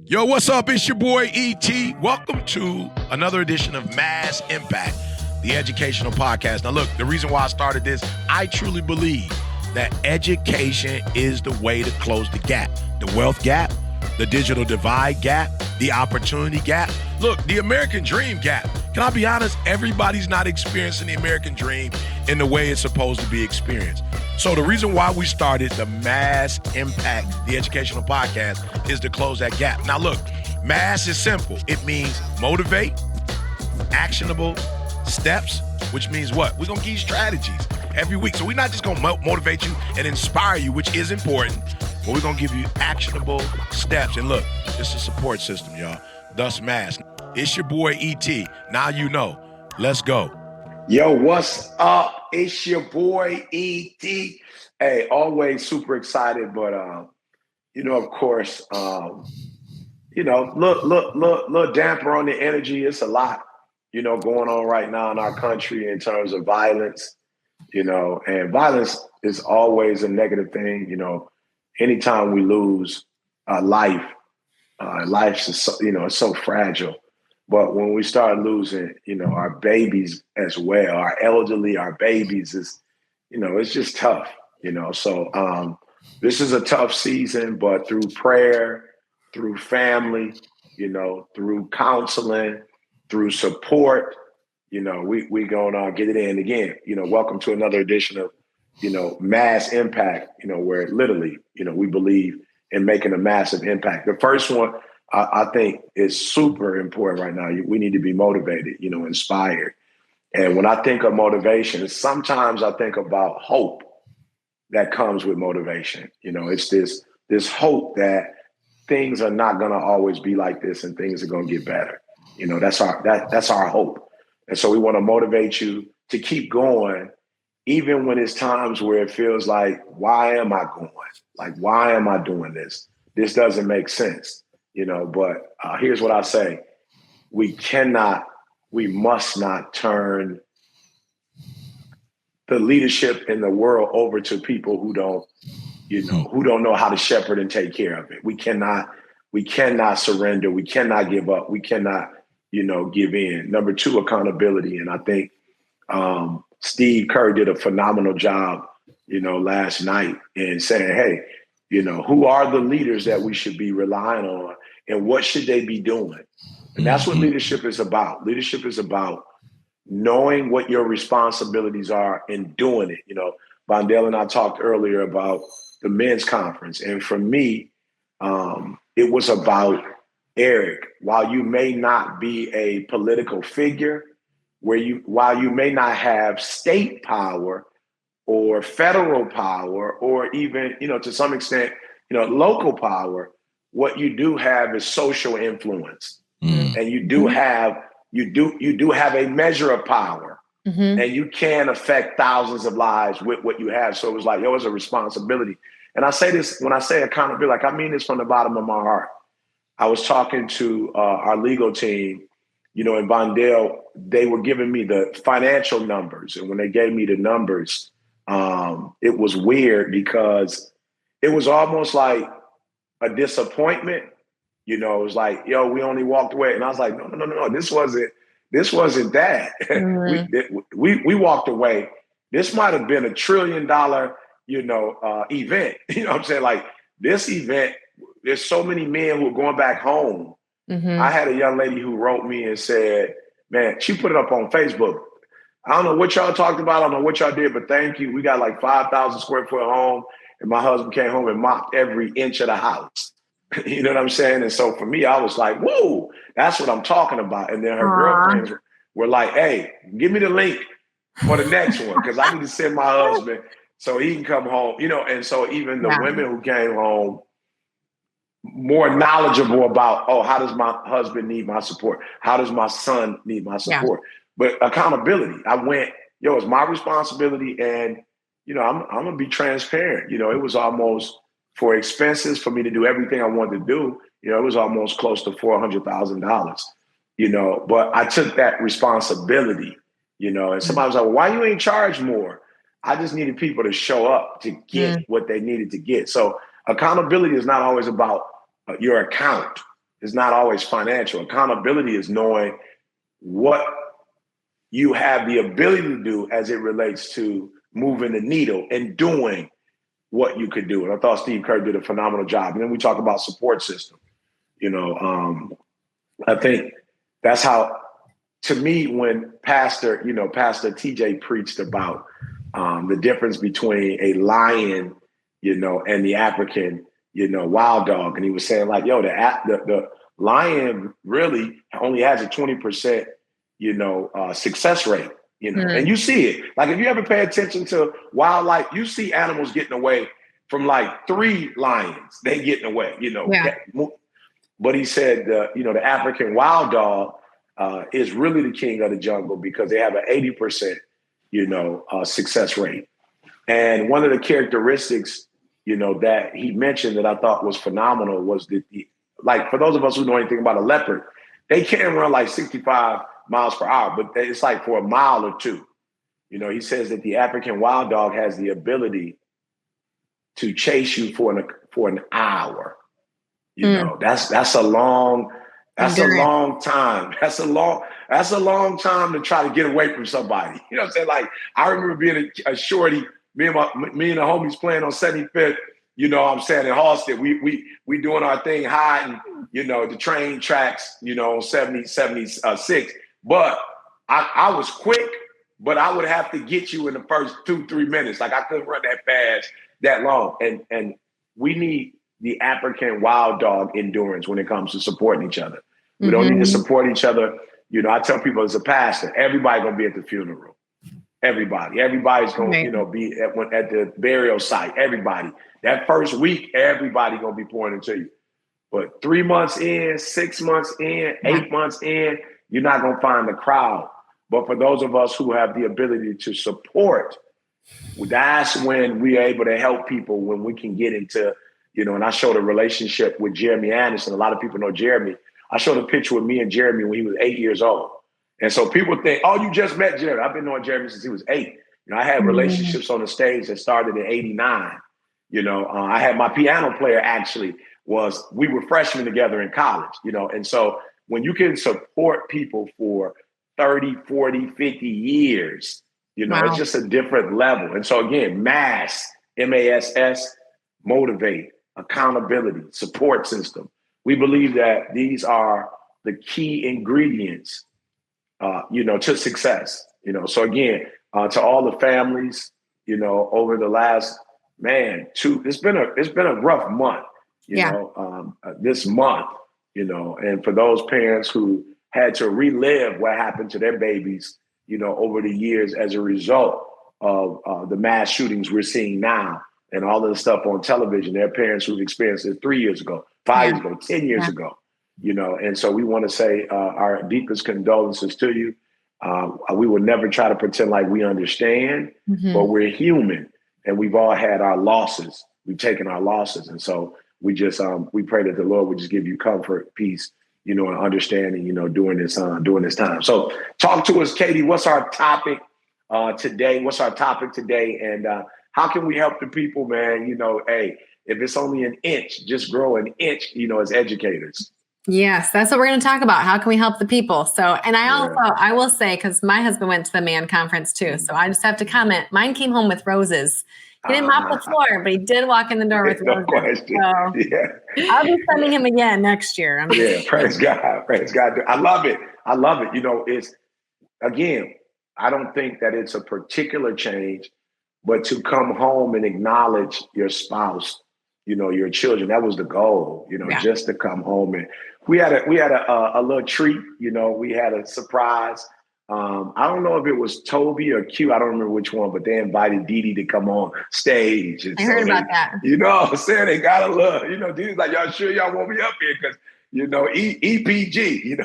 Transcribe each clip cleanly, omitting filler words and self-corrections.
Yo, what's up? It's your boy E.T. Welcome to another edition of M.A.S.S Impact, the educational podcast. Now, look, the reason why I started this, I truly believe that education is the way to close the gap, the wealth gap, the digital divide gap, the opportunity gap. Look, the American dream gap. Can I be honest? Everybody's not experiencing the American dream in the way it's supposed to be experienced. So the reason why we started the M.A.S.S Impact, the educational podcast, is to close that gap. Now look, M.A.S.S is simple. It means motivate, actionable steps, which means what? We're going to give you strategies every week. So we're not just going to motivate you and inspire you, which is important, but we're going to give you actionable steps. And look, it's a support system, y'all. Thus M.A.S.S. It's your boy E.T. Now you know. Let's go. Yo, what's up? It's your boy E.T. Hey, always super excited, but of course, little damper on the energy. It's a lot, going on right now in our country in terms of violence, and violence is always a negative thing. Anytime we lose life, life's it's so fragile. But when we start losing, our babies as well, our elderly, our babies is, it's just tough, So this is a tough season, but through prayer, through family, through counseling, through support, we gonna get it in again. Welcome to another edition of, M.A.S.S Impact, where literally, we believe in making a massive impact. The first one, I think is super important right now. We need to be motivated, inspired. And when I think of motivation, sometimes I think about hope that comes with motivation. It's this hope that things are not going to always be like this and things are going to get better. That's our hope. And so we want to motivate you to keep going, even when it's times where it feels like, why am I going? Like, why am I doing this? This doesn't make sense. But here's what I say. We must not turn the leadership in the world over to people who don't know how to shepherd and take care of it. We cannot surrender. We cannot give up. We cannot, give in. Number two, accountability. And I think Steve Kerr did a phenomenal job, last night in saying, hey, who are the leaders that we should be relying on and what should they be doing? And that's what leadership is about. Leadership is about knowing what your responsibilities are and doing it. Vondale and I talked earlier about the men's conference. And for me, it was about Eric, while you may not be a political figure, while you may not have state power or federal power, or even, to some extent, local power, what you do have is social influence. And you do have a measure of power, and you can affect thousands of lives with what you have. So it was like, it was a responsibility. And I say this, when I say accountability, like I mean this from the bottom of my heart. I was talking to our legal team, in Vondale, they were giving me the financial numbers. And when they gave me the numbers, it was weird because it was almost like a disappointment. It was like, yo, we only walked away. And I was like, no, this wasn't that. We walked away. This might have been $1 trillion, event. You know what I'm saying? Like this event, there's so many men who are going back home. I had a young lady who wrote me and said, man, she put it up on Facebook. I don't know what y'all talked about. I don't know what y'all did, but thank you. We got like 5,000 square foot home. And my husband came home and mopped every inch of the house. You know what I'm saying? And so for me, I was like, whoa, that's what I'm talking about. And then her girlfriends were like, hey, give me the link for the next one, because I need to send my husband so he can come home. And so even the women who came home, more knowledgeable about, how does my husband need my support? How does my son need my support? But accountability, I went, it's my responsibility. And, I'm going to be transparent. It was almost, for expenses for me to do everything I wanted to do, it was almost close to $400,000, but I took that responsibility, and somebody was like, well, why you ain't charge more? I just needed people to show up to get what they needed to get. So accountability is not always about your account. is not always financial. Accountability is knowing what you have the ability to do as it relates to moving the needle and doing what you could do. And I thought Steve Kerr did a phenomenal job. And then we talk about support system. I think that's how, to me, when Pastor TJ preached about the difference between a lion, and the African, wild dog. And he was saying like, the lion really only has a 20%, success rate, and you see it. Like if you ever pay attention to wildlife, you see animals getting away from like 3 lions, they getting away, Yeah. But he said, the African wild dog is really the king of the jungle because they have an 80%, success rate. And one of the characteristics, that he mentioned that I thought was phenomenal was that, like, for those of us who know anything about a leopard, they can run like 65 miles per hour, but it's like for a mile or two. He says that the African wild dog has the ability to chase you for an hour. That's a long time. That's a long time to try to get away from somebody. You know what I'm saying? Like, I remember being a shorty, me and the homies playing on 75th, in Halstead. We doing our thing hiding, the train tracks, on 76. But I was quick, but I would have to get you in the first 2-3 minutes. Like I couldn't run that fast, that long. And we need the African wild dog endurance when it comes to supporting each other. We don't need to support each other. I tell people as a pastor, everybody gonna be at the funeral. Everybody's gonna, be at the burial site. Everybody. That first week, everybody gonna be pouring into you. But 3 months in, 6 months in, 8 months in, you're not gonna find the crowd. But for those of us who have the ability to support, that's when we are able to help people, when we can get into, and I showed a relationship with Jeremy Anderson. A lot of people know Jeremy. I showed a picture with me and Jeremy when he was 8 years old. And so people think, oh, you just met Jeremy. I've been knowing Jeremy since he was 8. I had relationships on the stage that started in 89. I had my piano player we were freshmen together in college, and so when you can support people for 30, 40, 50 years, it's just a different level. And so again, M.A.S.S, M-A-S-S, motivate, accountability, support system. We believe that these are the key ingredients, to success. So again, to all the families, over the last it's been a rough month, this month, and for those parents who had to relive what happened to their babies, over the years as a result of the mass shootings we're seeing now and all of the stuff on television, their parents who've experienced it 3 years ago, 5 years ago, 10 years ago, and so we want to say our deepest condolences to you. We will never try to pretend like we understand, but we're human and we've all had our losses. We've taken our losses. And so we just, we pray that the Lord would just give you comfort, peace, and understanding, during this time. So talk to us, Katie. What's our topic today? And how can we help the people, man? Hey, if it's only an inch, just grow an inch, as educators. Yes, that's what we're going to talk about. How can we help the people? So, and I will say, because my husband went to the MAN conference too. So I just have to comment. Mine came home with roses. He didn't mop the floor, but he did walk in the door with roses. Question. So I'll be sending him again next year. Praise God. Praise God. I love it. It's, again, I don't think that it's a particular change, but to come home and acknowledge your spouse, your children. That was the goal, just to come home. And we had a little treat, we had a surprise. I don't know if it was Toby or Q. I don't remember which one, but they invited Dee Dee to come on stage. And I heard about that. I'm saying? They got a little, Dee Dee's like, y'all sure y'all want me up here? Because, EPG,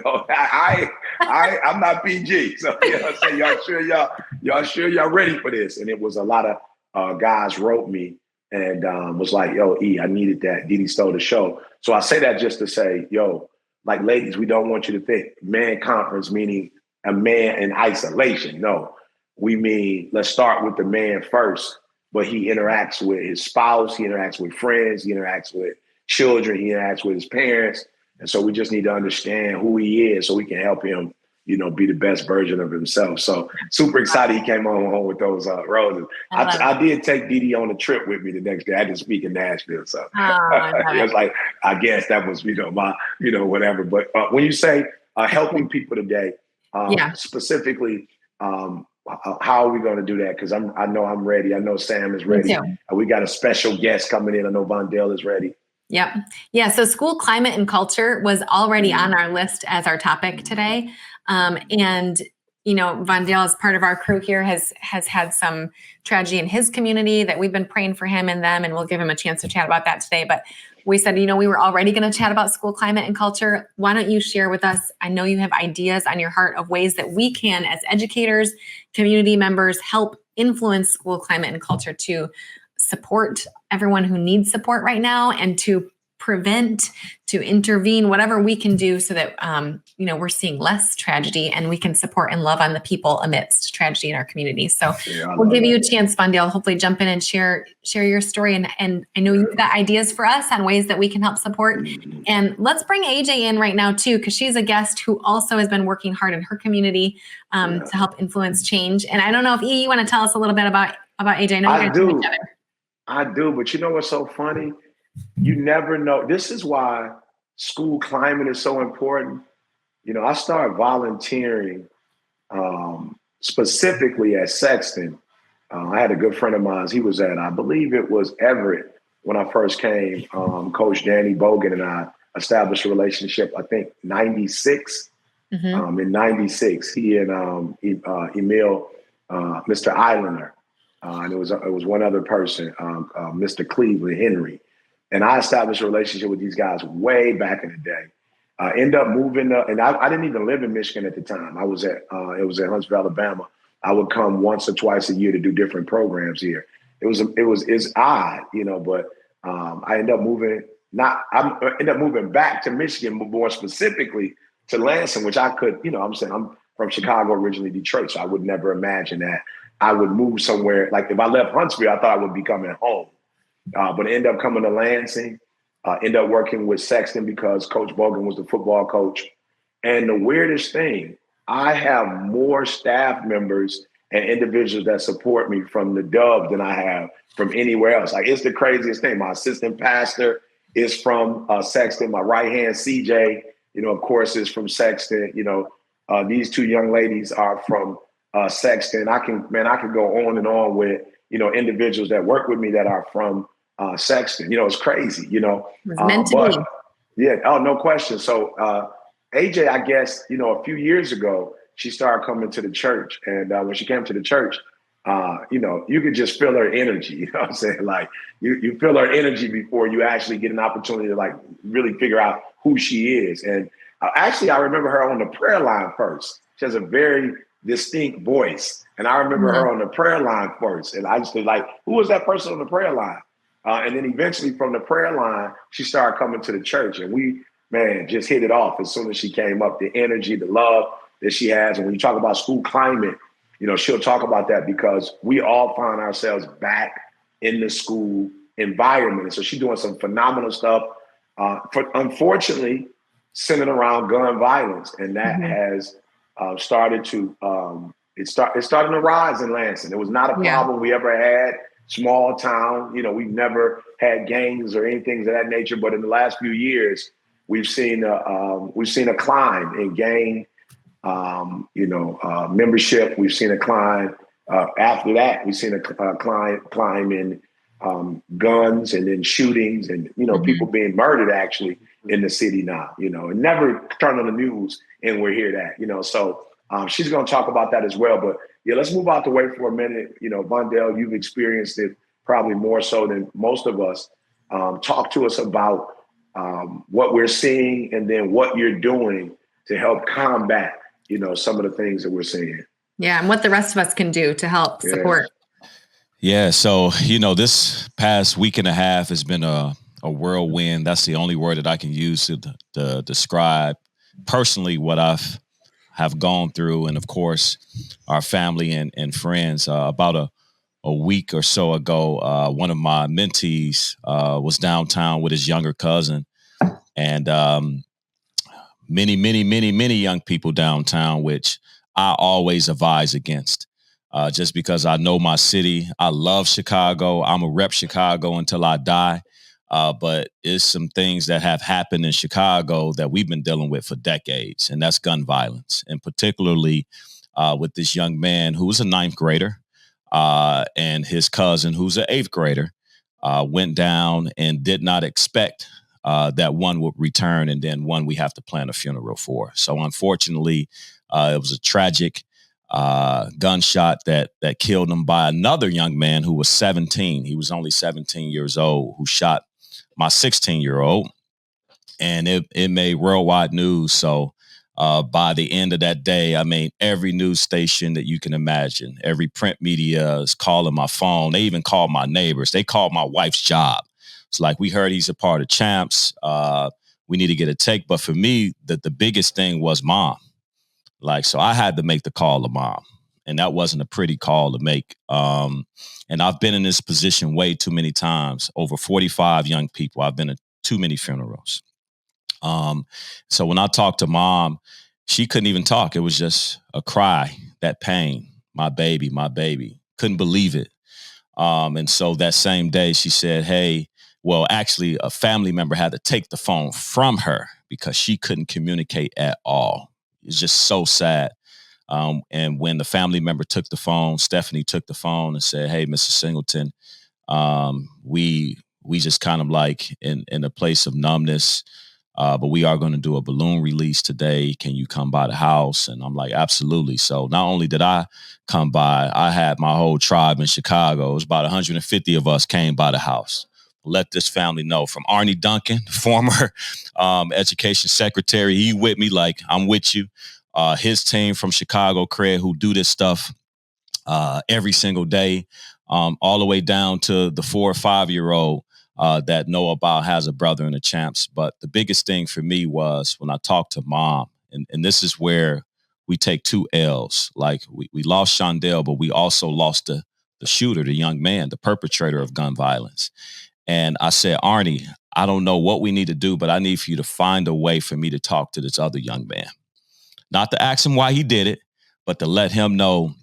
I'm not PG. So, I'm saying, y'all sure y'all ready for this? And it was a lot of guys wrote me and was like, yo, E, I needed that. Dee Dee stole the show. So I say that just to say, yo, like, ladies, we don't want you to think man conference meaning a man in isolation. No, we mean, let's start with the man first, but he interacts with his spouse, he interacts with friends, he interacts with children, he interacts with his parents, And so we just need to understand who he is so we can help him, be the best version of himself. So super excited he came on home with those roses. I did take Dee Dee on a trip with me the next day. I had to speak in Nashville. So it was like, I guess that was, my, whatever. But when you say helping people today, specifically, how are we going to do that? Because I know I'm ready. I know Sam is ready. We got a special guest coming in. I know Vondale is ready. Yep. Yeah. So school climate and culture was already on our list as our topic today. And, Vondale, as part of our crew here, has had some tragedy in his community that we've been praying for him and them, and we'll give him a chance to chat about that today. But we said, we were already going to chat about school climate and culture. Why don't you share with us? I know you have ideas on your heart of ways that we can, as educators, community members, help influence school climate and culture to support everyone who needs support right now and to prevent, to intervene, whatever we can do so that, we're seeing less tragedy and we can support and love on the people amidst tragedy in our community. So we'll give you a chance, Vondale, hopefully jump in and share your story. And I know you've got ideas for us on ways that we can help support. And let's bring AJ in right now too, because she's a guest who also has been working hard in her community to help influence change. And I don't know if you want to tell us a little bit about AJ. I know you guys know each other. I do, but you know what's so funny? You never know. This is why school climate is so important. I started volunteering specifically at Sexton. I had a good friend of mine. He was at, I believe it was Everett when I first came. Coach Danny Bogan and I established a relationship, I think, 96. In 96, he and Emil, Mr. Islander, and it was one other person, Mr. Cleveland Henry. And I established a relationship with these guys way back in the day. End up moving up, and I didn't even live in Michigan at the time. It was at Huntsville, Alabama. I would come once or twice a year to do different programs here. It's odd, but I ended up moving. I ended up moving back to Michigan, but more specifically to Lansing, which I could, I'm from Chicago originally, Detroit, so I would never imagine that I would move somewhere. Like if I left Huntsville, I thought I would be coming home. But I ended up coming to Lansing, ended up working with Sexton because Coach Bogan was the football coach. And the weirdest thing, I have more staff members and individuals that support me from the Dub than I have from anywhere else. Like, it's the craziest thing. My assistant pastor is from Sexton. My right hand, CJ, of course, is from Sexton. These two young ladies are from Sexton. I can go on and on with, individuals that work with me that are from Sexton. It's crazy, It's meant to be. Yeah. Oh, no question. So AJ, I guess, a few years ago, she started coming to the church. And when she came to the church, you could just feel her energy. You know what I'm saying? Like you feel her energy before you actually get an opportunity to like really figure out who she is. And I remember her on the prayer line first. She has a very distinct voice. And I remember her on the prayer line first. And I just was like, who was that person on the prayer line? And then eventually from the prayer line, she started coming to the church. And we, just hit it off as soon as she came up. The energy, the love that she has. And when you talk about school climate, she'll talk about that because we all find ourselves back in the school environment. And so she's doing some phenomenal stuff, unfortunately, centered around gun violence. And that has started to, it's starting to rise in Lansing. It was not a problem we ever had. Small town, we've never had gangs or anything of that nature. But in the last few years, we've seen a climb in gang, membership. We've seen a climb. After that, we've seen a climb in guns and then shootings and people being murdered actually in the city now. And never turn on the news and we'll hear that. So she's going to talk about that as well. But yeah, let's move out the way for a minute. Vondale, you've experienced it probably more so than most of us. Talk to us about what we're seeing and then what you're doing to help combat, some of the things that we're seeing. Yeah, and what the rest of us can do to help support. Yeah, so, this past week and a half has been a whirlwind. That's the only word that I can use to describe personally what have gone through, and of course, our family and friends. About a week or so ago, one of my mentees was downtown with his younger cousin, and many, many, many, many young people downtown, which I always advise against. Just because I know my city. I love Chicago. I'm a rep Chicago until I die. But it's some things that have happened in Chicago that we've been dealing with for decades, and that's gun violence, and particularly with this young man who was a ninth grader and his cousin who's an eighth grader went down and did not expect that one would return, and then one we have to plan a funeral for. So unfortunately, it was a tragic gunshot that killed him by another young man who was 17. He was only 17 years old, who shot my 16-year-old, and it made worldwide news. So by the end of that day, I mean, every news station that you can imagine, every print media is calling my phone. They even called my neighbors. They called my wife's job. It's like, we heard he's a part of Champs. We need to get a take. But for me, the biggest thing was mom. Like, so I had to make the call to mom, and that wasn't a pretty call to make. And I've been in this position way too many times. Over 45 young people. I've been at too many funerals. So when I talked to mom, she couldn't even talk. It was just a cry, that pain. My baby, my baby. Couldn't believe it. And so that same day she said, hey, well, actually a family member had to take the phone from her because she couldn't communicate at all. It's just so sad. And when the family member took the phone, Stephanie took the phone and said, hey, Mr. Singleton, we just kind of like in a place of numbness. But we are going to do a balloon release today. Can you come by the house? And I'm like, absolutely. So not only did I come by, I had my whole tribe in Chicago. It was about 150 of us came by the house. Let this family know. From Arnie Duncan, former education secretary, he with me, like, I'm with you. His team from Chicago Cred, who do this stuff every single day, all the way down to the 4 or 5-year-old that know about has a brother in the Champs. But the biggest thing for me was when I talked to mom, and this is where we take 2 L's. Like, we lost Shondell, but we also lost the shooter, the young man, the perpetrator of gun violence. And I said, Arnie, I don't know what we need to do, but I need for you to find a way for me to talk to this other young man. Not to ask him why he did it, but to let him know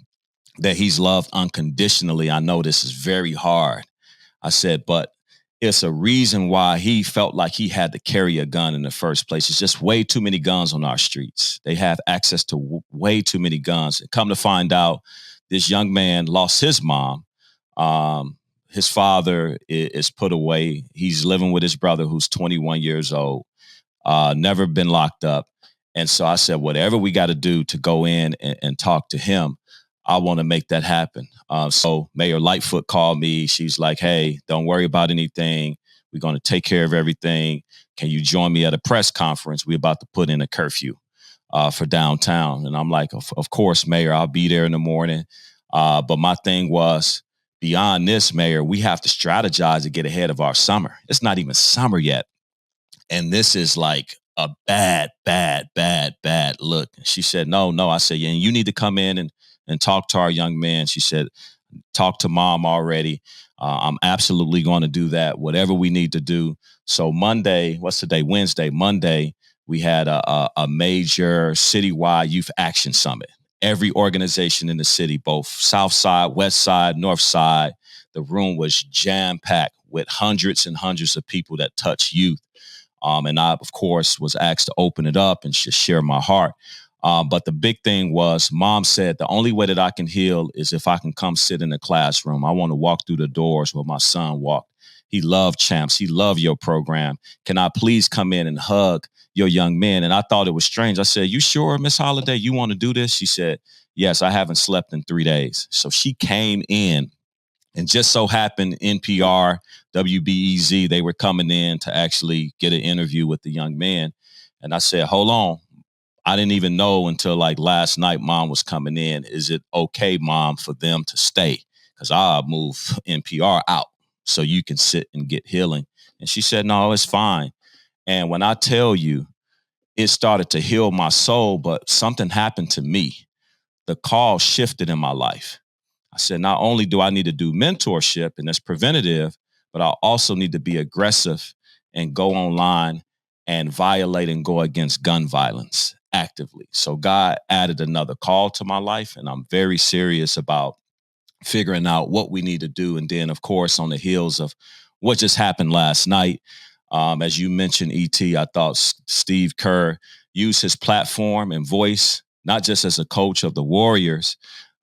that he's loved unconditionally. I know this is very hard. I said, but it's a reason why he felt like he had to carry a gun in the first place. It's just way too many guns on our streets. They have access to way too many guns. And come to find out, this young man lost his mom. His father is put away. He's living with his brother, who's 21 years old, never been locked up. And so I said, whatever we got to do to go in and talk to him, I want to make that happen. So Mayor Lightfoot called me. She's like, hey, don't worry about anything. We're going to take care of everything. Can you join me at a press conference? We're about to put in a curfew for downtown. And I'm like, of course, Mayor, I'll be there in the morning. But my thing was, beyond this, Mayor, we have to strategize to get ahead of our summer. It's not even summer yet. And this is like a bad look. She said, no. I said, yeah, you need to come in and talk to our young man. She said, talk to mom already. I'm absolutely going to do that, whatever we need to do. So Monday, what's the day? Wednesday, Monday, we had a major citywide youth action summit. Every organization in the city, both South Side, West Side, North Side, the room was jam-packed with hundreds and hundreds of people that touch youth. And I, of course, was asked to open it up and just share my heart. But the big thing was, mom said, the only way that I can heal is if I can come sit in the classroom. I want to walk through the doors where my son walked. He loved Champs. He loved your program. Can I please come in and hug your young men? And I thought it was strange. I said, you sure, Miss Holiday, you want to do this? She said, yes, I haven't slept in 3 days. So she came in, and just so happened NPR, WBEZ, they were coming in to actually get an interview with the young man. And I said, hold on. I didn't even know until like last night mom was coming in. Is it okay, mom, for them to stay? Because I'll move NPR out so you can sit and get healing. And she said, no, it's fine. And when I tell you, it started to heal my soul, but something happened to me. The call shifted in my life. I said, not only do I need to do mentorship, and that's preventative, but I also need to be aggressive and go online and violate and go against gun violence actively. So God added another call to my life, and I'm very serious about figuring out what we need to do. And then, of course, on the heels of what just happened last night, as you mentioned, E.T., I thought Steve Kerr used his platform and voice, not just as a coach of the Warriors,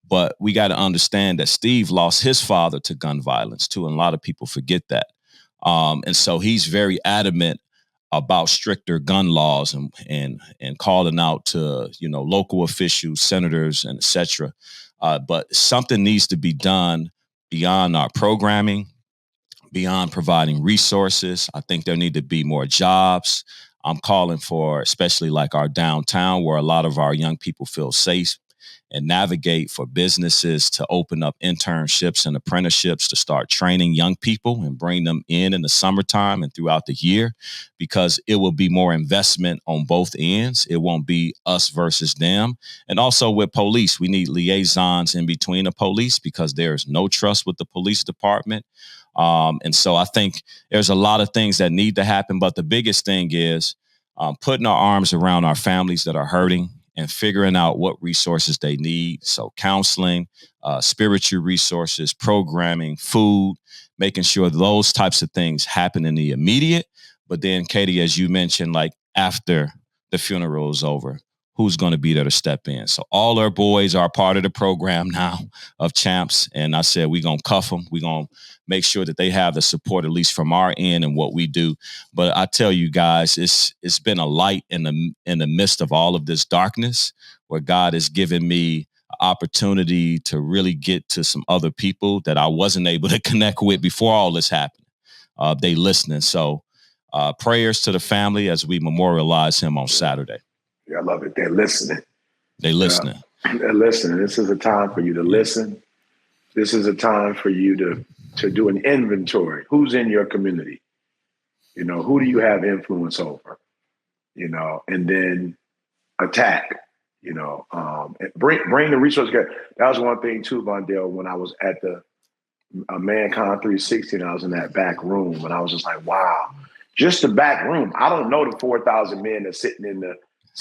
but we got to understand that Steve lost his father to gun violence too, and a lot of people forget that. And so he's very adamant about stricter gun laws and calling out to, you know, local officials, senators, and et cetera. But something needs to be done beyond our programming, beyond providing resources. I think there need to be more jobs. I'm calling for, especially like our downtown, where a lot of our young people feel safe, and navigate for businesses to open up internships and apprenticeships to start training young people and bring them in the summertime and throughout the year, because it will be more investment on both ends. It won't be us versus them. And also with police, we need liaisons in between the police, because there's no trust with the police department. And so I think there's a lot of things that need to happen. But the biggest thing is putting our arms around our families that are hurting and figuring out what resources they need. So counseling, spiritual resources, programming, food, making sure those types of things happen in the immediate. But then, Katie, as you mentioned, like after the funeral is over, who's going to be there to step in? So all our boys are part of the program now of Champs. And I said, we're going to cuff them. We're going to make sure that they have the support, at least from our end and what we do. But I tell you guys, it's been a light in the midst of all of this darkness, where God has given me an opportunity to really get to some other people that I wasn't able to connect with before all this happened. They listening. So prayers to the family as we memorialize him on Saturday. Yeah, I love it. They're listening. They listening. They're listening. This is a time for you to listen. This is a time for you to do an inventory. Who's in your community? You know, who do you have influence over? You know, and then attack. You know, bring the resources together. That was one thing too, Vondale. When I was at the ManCon 360, and I was in that back room, and I was just like, wow, just the back room. I don't know the 4,000 men that's sitting in the.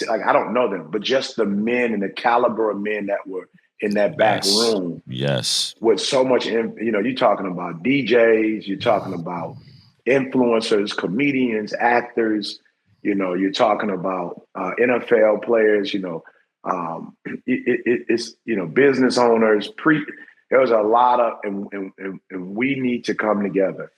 Like, I don't know them, but just the men and the caliber of men that were in that back room. Yes. With so much, you know, you're talking about DJs, you're talking about influencers, comedians, actors, you know, you're talking about NFL players, you know, it's, you know, business owners. There was a lot of, and we need to come together.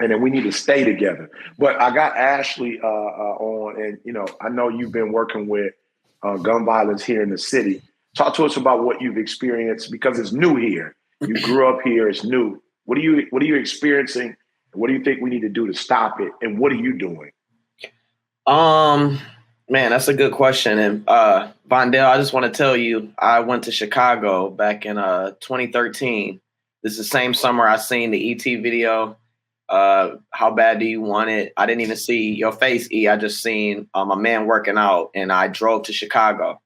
And then we need to stay together. But I got Ashley on, and, you know, I know you've been working with gun violence here in the city. Talk to us about what you've experienced, because it's new here. You grew up here, it's new. What are you experiencing? What do you think we need to do to stop it? And what are you doing? Man, that's a good question. And Vondale, I just want to tell you, I went to Chicago back in 2013. This is the same summer I seen the ET video. How bad do you want it? I didn't even see your face, E. I just seen a man working out, and I drove to Chicago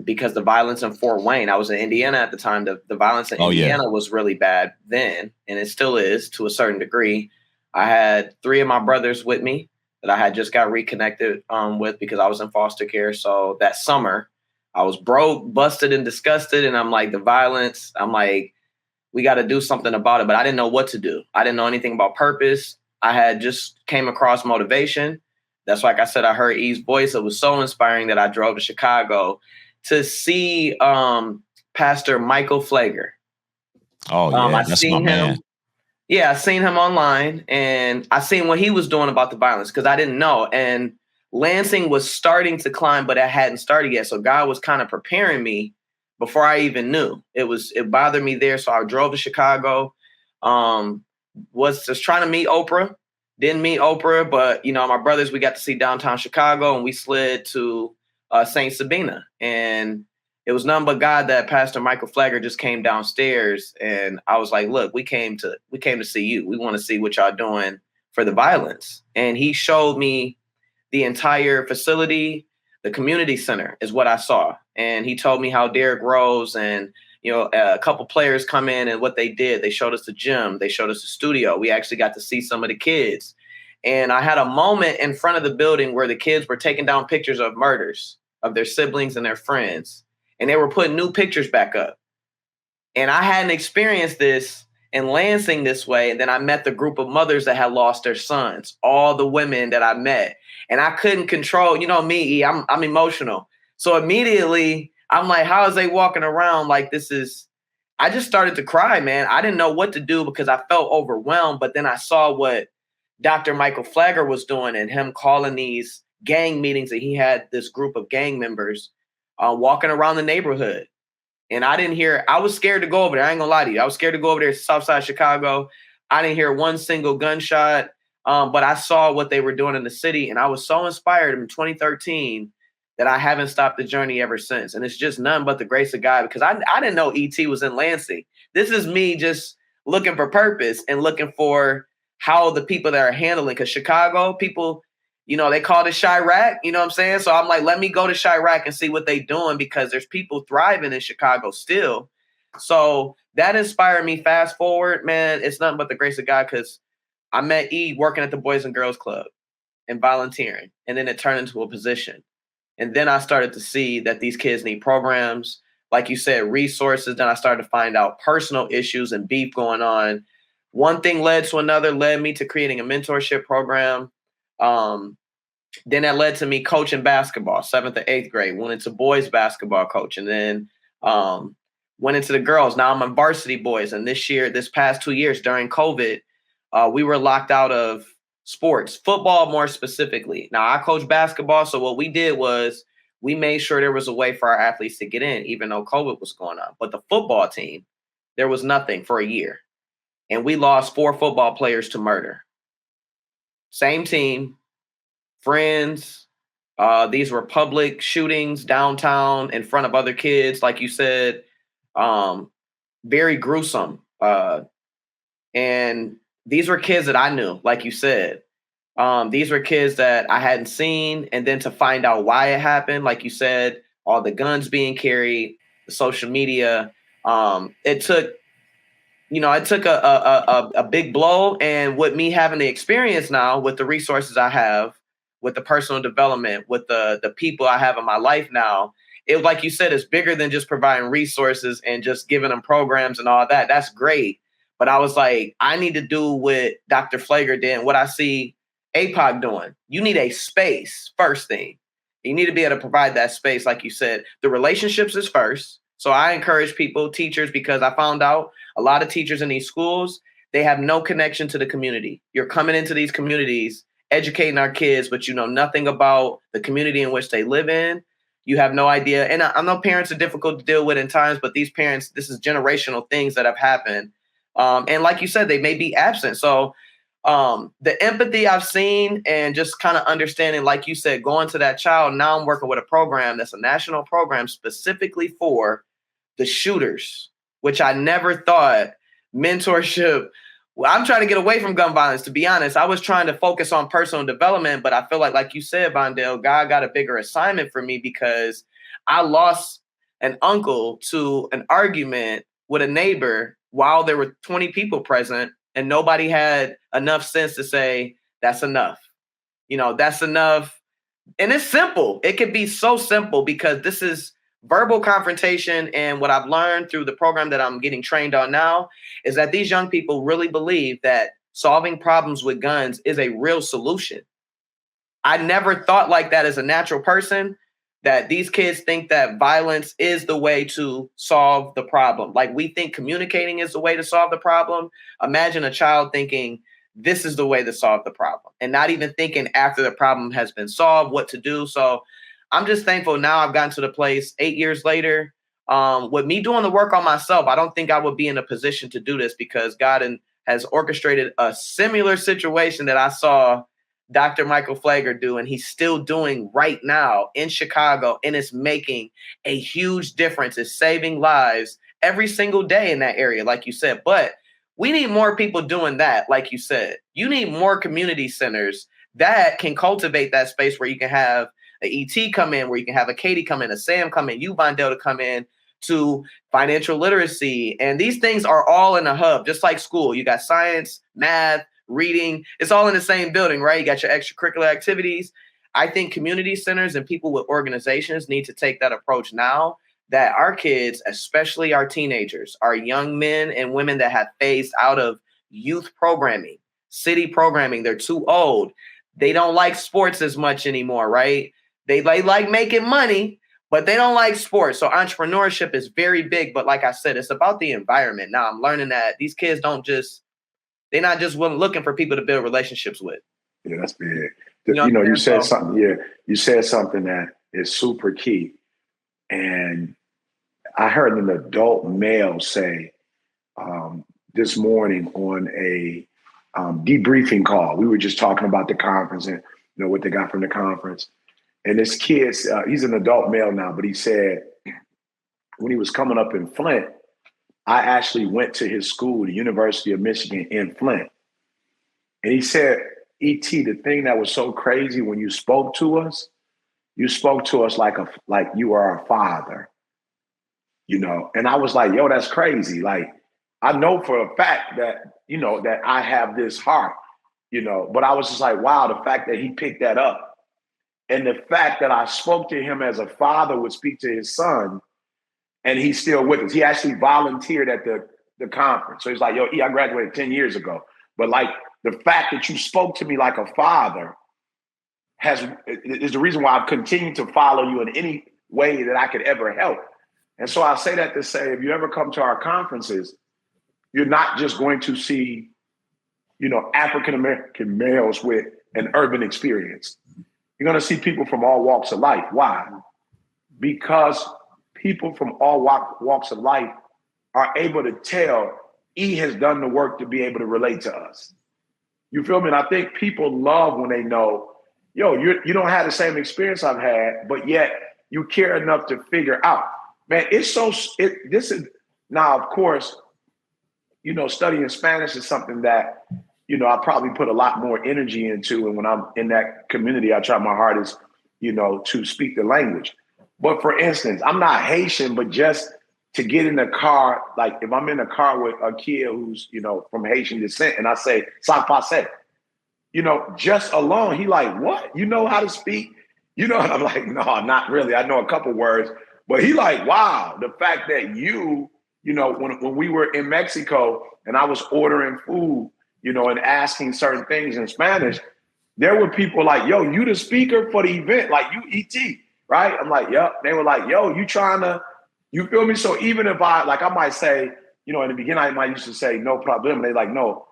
because the violence in Fort Wayne, I was in Indiana at the time. The violence in Indiana was really bad then, and it still is to a certain degree. I had 3 of my brothers with me that I had just got reconnected with because I was in foster care. So that summer I was broke, busted, and disgusted. And I'm like, the violence, I'm like, we got to do something about it. But I didn't know what to do. I didn't know anything about purpose. I had just came across motivation. That's like I said, I heard E's voice. It was so inspiring that I drove to Chicago to see Pastor Michael Flager. Oh, yeah, that's my man. Yeah, I seen him online, and I seen what he was doing about the violence because I didn't know. And Lansing was starting to climb, but it hadn't started yet. So God was kind of preparing me before I even knew. It bothered me there. So I drove to Chicago, was just trying to meet Oprah. Didn't meet Oprah, but, you know, my brothers, we got to see downtown Chicago, and we slid to St. Sabina. And it was none but God that Pastor Michael Flager just came downstairs, and I was like, look, we came to see you. We want to see what y'all doing for the violence. And he showed me the entire facility. The community center is what I saw. And he told me how Derrick Rose and, you know, a couple players come in and what they did. They showed us the gym. They showed us the studio. We actually got to see some of the kids. And I had a moment in front of the building where the kids were taking down pictures of murders of their siblings and their friends. And they were putting new pictures back up. And I hadn't experienced this in Lansing this way. And then I met the group of mothers that had lost their sons, all the women that I met. And I couldn't control, you know me, I'm emotional. So immediately I'm like, how is they walking around like this is, I just started to cry, man. I didn't know what to do because I felt overwhelmed. But then I saw what Dr. Michael Flagger was doing and him calling these gang meetings, and he had this group of gang members walking around the neighborhood. And I didn't hear, I was scared to go over there. I ain't gonna lie to you. I was scared to go over there to Southside Chicago. I didn't hear one single gunshot, but I saw what they were doing in the city. And I was so inspired in 2013 that I haven't stopped the journey ever since. And it's just none but the grace of God, because I didn't know ET was in Lansing. This is me just looking for purpose and looking for how the people that are handling, because Chicago people, you know, they call it Chirac, you know what I'm saying? So I'm like, let me go to Chirac and see what they doing, because there's people thriving in Chicago still. So that inspired me. Fast forward, man, it's nothing but the grace of God, because I met E working at the Boys and Girls Club and volunteering, and then it turned into a position. And then I started to see that these kids need programs, like you said, resources. Then I started to find out personal issues and beef going on. One thing led to another, led me to creating a mentorship program. Then that led to me coaching basketball, 7th to 8th grade, went into boys basketball coach, and then went into the girls. Now I'm on varsity boys. And this past 2 years during COVID, we were locked out of sports, football more specifically. Now I coach basketball. So what we did was we made sure there was a way for our athletes to get in, even though COVID was going on. But the football team, there was nothing for a year. And we lost 4 football players to murder. Same team, friends. These were public shootings downtown in front of other kids, like you said. Very gruesome. And these were kids that I knew, like you said. These were kids that I hadn't seen. And then to find out why it happened, like you said, all the guns being carried, the social media, it took a big blow. And with me having the experience now, with the resources I have, with the personal development, with the people I have in my life now, it, like you said, is bigger than just providing resources and just giving them programs and all that. That's great. But I was like, I need to do what Dr. Flagger did and what I see APOC doing. You need a space, first thing. You need to be able to provide that space, like you said. The relationships is first. So I encourage people, teachers, because I found out a lot of teachers in these schools, they have no connection to the community. You're coming into these communities, educating our kids, but you know nothing about the community in which they live in. You have no idea. And I know parents are difficult to deal with in times, but these parents, this is generational things that have happened. And like you said, they may be absent. So the empathy I've seen and just kind of understanding, like you said, going to that child. Now I'm working with a program that's a national program specifically for the shooters, which I never thought mentorship. I'm trying to get away from gun violence, to be honest. I was trying to focus on personal development, but I feel like you said, Vondale, God got a bigger assignment for me, because I lost an uncle to an argument with a neighbor while there were 20 people present, and nobody had enough sense to say, that's enough. You know, that's enough. And it's simple. It could be so simple, because this is verbal confrontation. And what I've learned through the program that I'm getting trained on now is that these young people really believe that solving problems with guns is a real solution. I never thought like that as a natural person, that these kids think that violence is the way to solve the problem. Like we think communicating is the way to solve the problem. Imagine a child thinking this is the way to solve the problem, and not even thinking after the problem has been solved what to do. So I'm just thankful now I've gotten to the place 8 years later. With me doing the work on myself, I don't think I would be in a position to do this, because God has orchestrated a similar situation that I saw Dr. Michael Flagger do, and he's still doing right now in Chicago, and it's making a huge difference. It's saving lives every single day in that area, like you said. But we need more people doing that, like you said. You need more community centers that can cultivate that space where you can have an ET come in, where you can have a Katie come in, a Sam come in, you, Vondale, to come in to financial literacy. And these things are all in a hub, just like school. You got science, math, reading. It's all in the same building, right? You got your extracurricular activities. I think community centers and people with organizations need to take that approach now, that our kids, especially our teenagers, our young men and women that have phased out of youth programming, city programming, they're too old. They don't like sports as much anymore, right? They like making money, but they don't like sports. So entrepreneurship is very big. But like I said, it's about the environment. Now I'm learning that these kids they're not just looking for people to build relationships with. Yeah, that's big. You said something. Yeah, you said something that is super key. And I heard an adult male say this morning on a debriefing call. We were just talking about the conference and what they got from the conference. And this kid, he's an adult male now, but he said when he was coming up in Flint, I actually went to his school, the University of Michigan in Flint. And he said, E.T., the thing that was so crazy when you spoke to us like you are our father, And I was like, yo, that's crazy. Like, I know for a fact that, that I have this heart, but I was just like, wow, the fact that he picked that up and the fact that I spoke to him as a father would speak to his son and he's still with us. He actually volunteered at the conference. So he's like, yo, I graduated 10 years ago. But like, the fact that you spoke to me like a father is the reason why I've continued to follow you in any way that I could ever help. And so I say that to say, if you ever come to our conferences, you're not just going to see, African-American males with an urban experience. You're going to see people from all walks of life. Why? Because people from all walks of life are able to tell E has done the work to be able to relate to us. You feel me? And I think people love when they know, yo, you don't have the same experience I've had, but yet you care enough to figure out. Man, now, of course, studying Spanish is something that, I probably put a lot more energy into. And when I'm in that community, I try my hardest, to speak the language. But for instance, I'm not Haitian, but just to get in the car, like if I'm in a car with a kid who's, from Haitian descent and I say, "Ça passe," just alone, he like, what? You know how to speak? And I'm like, no, not really. I know a couple words, but he like, wow, the fact that when we were in Mexico and I was ordering food, and asking certain things in Spanish, there were people like, yo, you the speaker for the event, like you E.T., right? I'm like, yep. They were like, yo, you trying to, you feel me? So even if I might say, in the beginning, I might used to say, no problem. They like, no,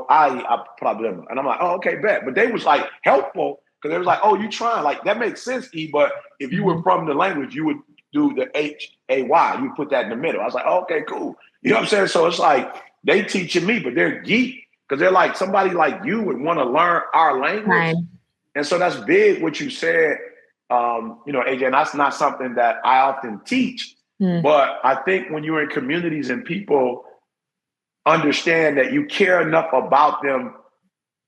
hay problem. And I'm like, oh, okay, bet. But they was like helpful because they was like, oh, you trying, like, that makes sense, E. But if you were from the language, you would do the H-A-Y. You put that in the middle. I was like, oh, okay, cool. You know what I'm saying? So it's like they teaching me, but they're geek because they're like, somebody like you would want to learn our language. Right. And so that's big what you said, AJ, and that's not something that I often teach. But I think when you're in communities and people understand that you care enough about them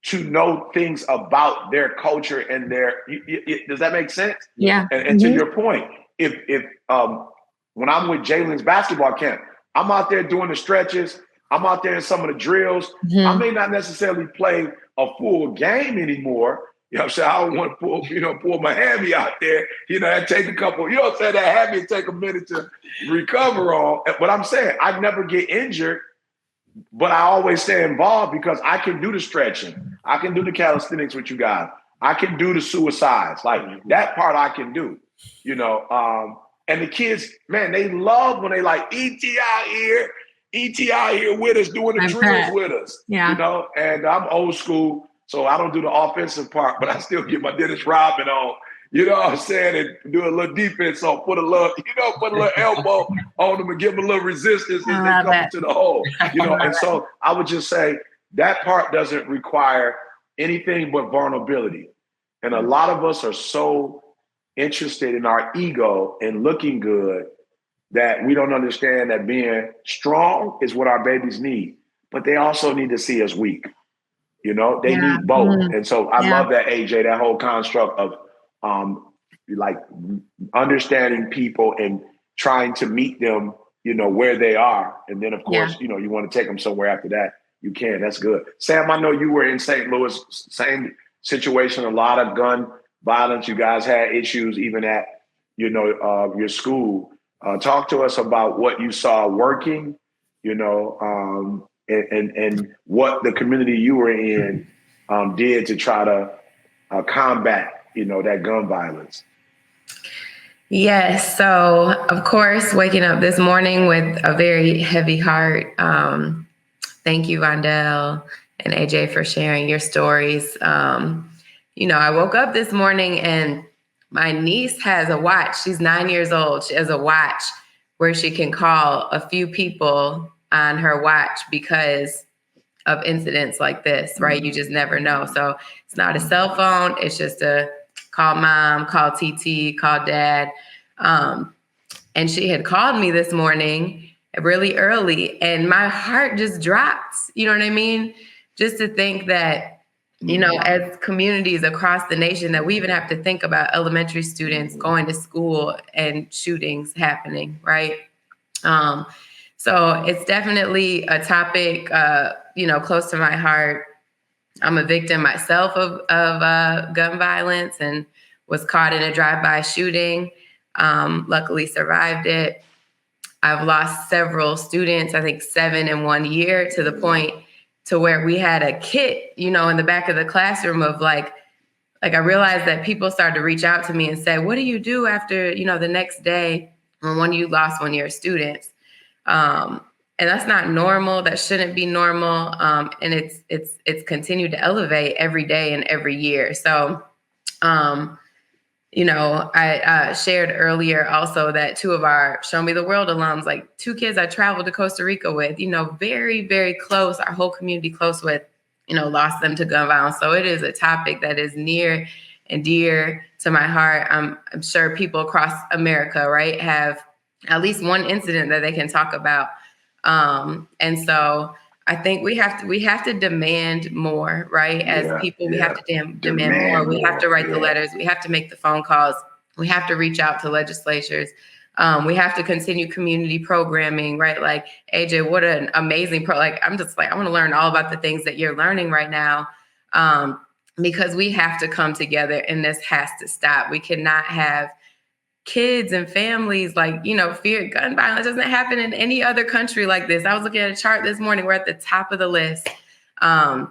to know things about their culture and does that make sense? Yeah. And to your point, if when I'm with Jalen's basketball camp, I'm out there doing the stretches. I'm out there in some of the drills. I may not necessarily play a full game anymore. You know what I'm saying? I don't want to pull my hammy out there. That take a couple, that hammy take a minute to recover on. But I'm saying I never get injured, but I always stay involved because I can do the stretching. I can do the calisthenics with you guys. I can do the suicides. Like that part I can do, and the kids, man, they love when they like E.T. out here with us, doing the drills with us, and I'm old school. So I don't do the offensive part, but I still get my Dennis Rodman on, you know what I'm saying, and do a little defense on, put a little elbow on them and give them a little resistance as they come into the hole, And so I would just say that part doesn't require anything but vulnerability. And a lot of us are so interested in our ego and looking good that we don't understand that being strong is what our babies need, but they also need to see us weak. They need both. And so I love that, AJ, that whole construct of like understanding people and trying to meet them, where they are. And then, of course, you want to take them somewhere after that. You can. That's good. Sam, I know you were in St. Louis, same situation, a lot of gun violence. You guys had issues even at, your school. Talk to us about what you saw working, and what the community you were in did to try to combat, that gun violence. Yes. So, of course, waking up this morning with a very heavy heart. Thank you, Vondale and AJ, for sharing your stories. I woke up this morning and my niece has a watch. She's 9 years old. She has a watch where she can call a few people on her watch because of incidents like this, right? You just never know. So it's not a cell phone. It's just a call mom, call TT, call dad. And she had called me this morning really early and my heart just dropped. You know what I mean? Just to think that, as communities across the nation, that we even have to think about elementary students going to school and shootings happening, right? So it's definitely a topic, close to my heart. I'm a victim myself of gun violence and was caught in a drive-by shooting. Luckily survived it. I've lost several students, I think 7 in 1 year, to the point to where we had a kit, in the back of the classroom of like I realized that people started to reach out to me and say, what do you do after, the next day when you lost one of your students? And that's not normal. That shouldn't be normal. And it's continued to elevate every day and every year. So, I shared earlier also that 2 of our Show Me the World alums, like 2 kids I traveled to Costa Rica with, very, very close, our whole community close with, lost them to gun violence. So it is a topic that is near and dear to my heart. I'm sure people across America, right, have at least one incident that they can talk about. And so I think we have to demand more, right? As people, we have to demand more. We have to write the letters. We have to make the phone calls. We have to reach out to legislatures. We have to continue community programming, right? Like AJ, what an amazing I'm just like, I want to learn all about the things that you're learning right now. Because we have to come together and this has to stop. We cannot have kids and families fear. Gun violence doesn't happen in any other country like this. I was looking at a chart this morning. We're at the top of the list. And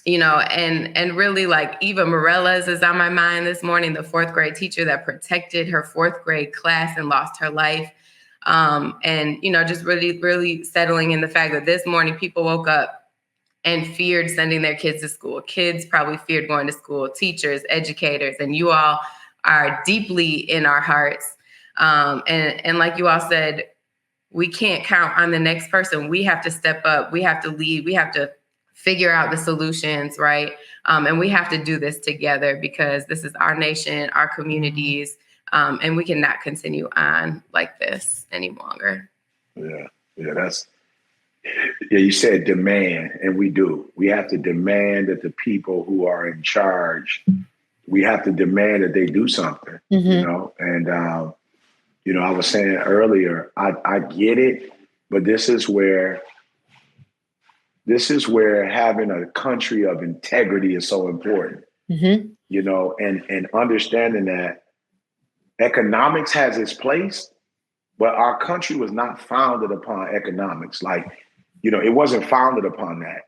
really Eva Morellas is on my mind this morning, the 4th grade teacher that protected her 4th grade class and lost her life. Just really, really settling in the fact that this morning people woke up and feared sending their kids to school. Kids probably feared going to school, teachers, educators, and you all are deeply in our hearts. And like you all said, we can't count on the next person. We have to step up. We have to lead. We have to figure out the solutions, right? And we have to do this together because this is our nation, our communities, and we cannot continue on like this any longer. Yeah, you said demand, and we do. We have to demand that the people who are in charge, we have to demand that they do something, and, I was saying earlier, I get it, but this is where having a country of integrity is so important, and understanding that economics has its place, but our country was not founded upon economics. It wasn't founded upon that,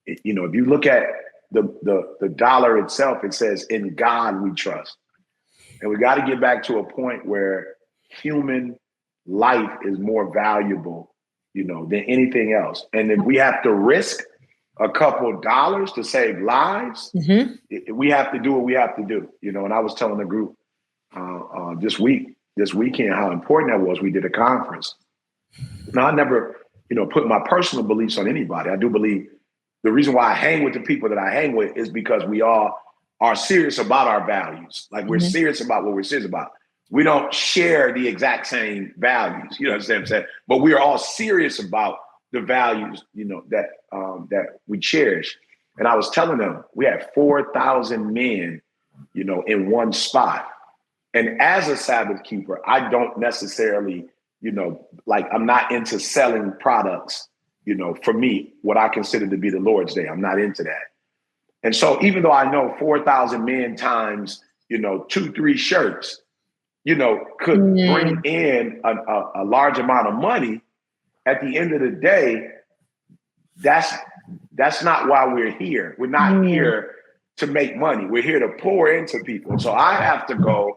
if you look at the dollar itself, it says, in God we trust. And we got to get back to a point where human life is more valuable, than anything else. And if we have to risk a couple dollars to save lives, we have to do what we have to do, And I was telling the group this weekend how important that was. We did a conference. Now, I never, put my personal beliefs on anybody. I do believe the reason why I hang with the people that I hang with is because we all are serious about our values. We're serious about what we're serious about. We don't share the exact same values, you understand what I'm saying? But we are all serious about the values, that we cherish. And I was telling them, we had 4,000 men, in one spot. And as a Sabbath keeper, I don't necessarily, I'm not into selling products, for me, what I consider to be the Lord's Day. I'm not into that. And so even though I know 4,000 men times, 2-3 shirts, could bring in a large amount of money, at the end of the day, that's not why we're here. We're not here to make money. We're here to pour into people. So I have to go,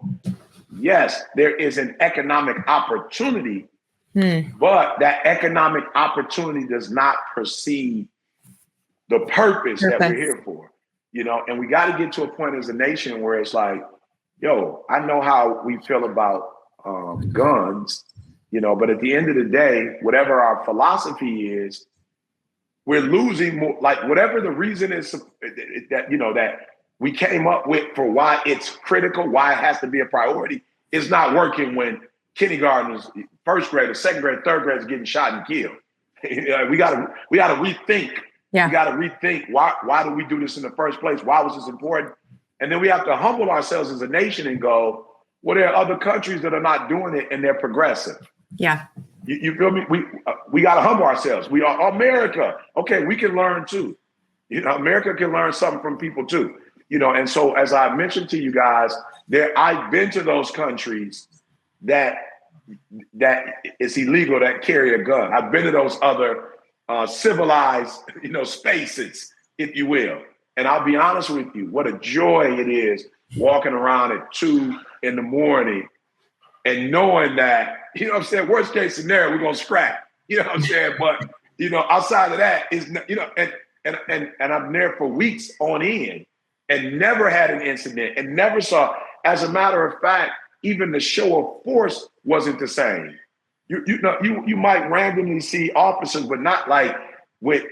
yes, there is an economic opportunity, but that economic opportunity does not precede the purpose that we're here for, and we got to get to a point as a nation where it's like, I know how we feel about guns, but at the end of the day, whatever our philosophy is, we're losing more, like whatever the reason is that, that we came up with for why it's critical, why it has to be a priority, is not working when kindergartners, first graders, second grade, third graders getting shot and killed. We gotta rethink. Yeah. We gotta rethink why do we do this in the first place? Why was this important? And then we have to humble ourselves as a nation and go, well, there are other countries that are not doing it and they're progressive. Yeah. You feel me? We got to humble ourselves. We are America. Okay, we can learn too. America can learn something from people too. And so as I mentioned to you guys, I've been to those countries that it's illegal that carry a gun. I've been to those other civilized, spaces, if you will. And I'll be honest with you, what a joy it is walking around at 2 a.m. and knowing that, worst case scenario, we're going to scrap, But, outside of that is, and I'm there for weeks on end and never had an incident and never saw, as a matter of fact, even the show of force wasn't the same. You might randomly see officers, but not like with,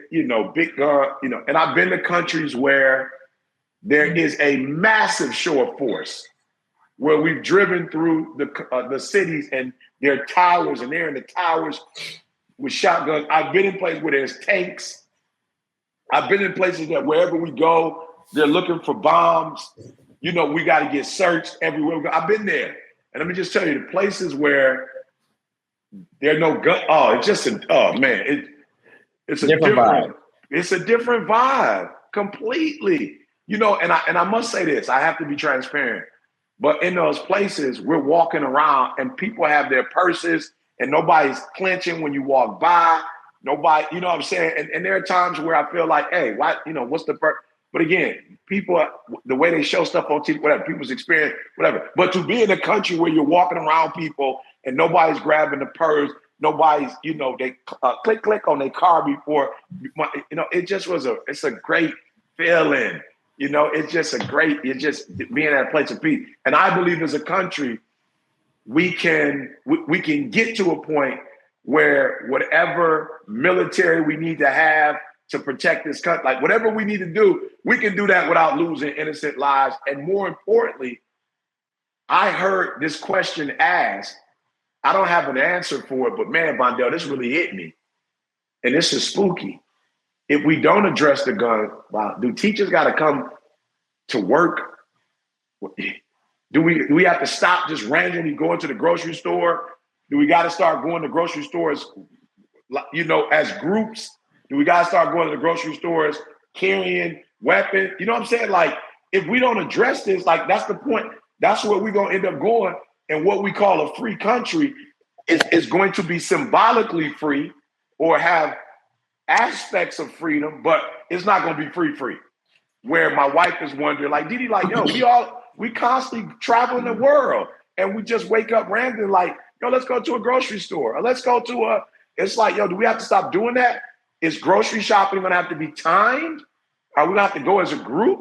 big gun, and I've been to countries where there is a massive show of force, where we've driven through the cities and there are towers, and they're in the towers with shotguns. I've been in places where there's tanks. I've been in places that wherever we go, they're looking for bombs. We got to get searched everywhere we go. I've been there. And let me just tell you, the places where there are no guns, it's a different vibe. It's a different vibe completely. And I must say this, I have to be transparent. But in those places, we're walking around and people have their purses and nobody's clenching when you walk by. Nobody, you know what I'm saying? And there are times where I feel like, hey, why, what's the purpose? But again, people, the way they show stuff on TV, whatever, people's experience, whatever. But to be in a country where you're walking around people and nobody's grabbing the purse, nobody's, they click on their car before, it just it's a great feeling. It's just being at a place of peace. And I believe as a country, we can get to a point where whatever military we need to have to protect this country, like whatever we need to do, we can do that without losing innocent lives. And more importantly, I heard this question asked. I don't have an answer for it, but man, Vondale, this really hit me. And this is spooky. If we don't address the gun, do teachers got to come to work? Do we have to stop just randomly going to the grocery store? Do we got to start going to grocery stores, as groups? Do we got to start going to the grocery stores carrying weapons? You know what I'm saying? Like, if we don't address this, like, that's the point. That's where we're going to end up going. And what we call a free country is going to be symbolically free or have aspects of freedom, but it's not going to be free. Where my wife is wondering, like, Didi, like, we constantly travel in the world and we just wake up randomly, like, let's go to a grocery store or let's go to it's like, do we have to stop doing that? Is grocery shopping going to have to be timed? Are we going to have to go as a group?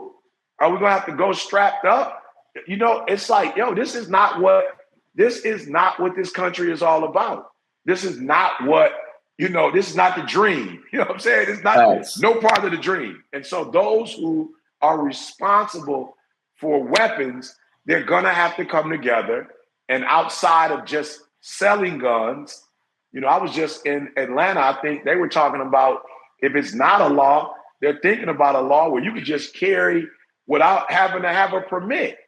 Are we going to have to go strapped up? It's like, this is not what this country is all about. This is not what, this is not the dream. You know what I'm saying? It's not no part of the dream. And so those who are responsible for weapons, they're going to have to come together. And outside of just selling guns, I was just in Atlanta. I think they were talking about, if it's not a law, they're thinking about a law where you could just carry without having to have a permit.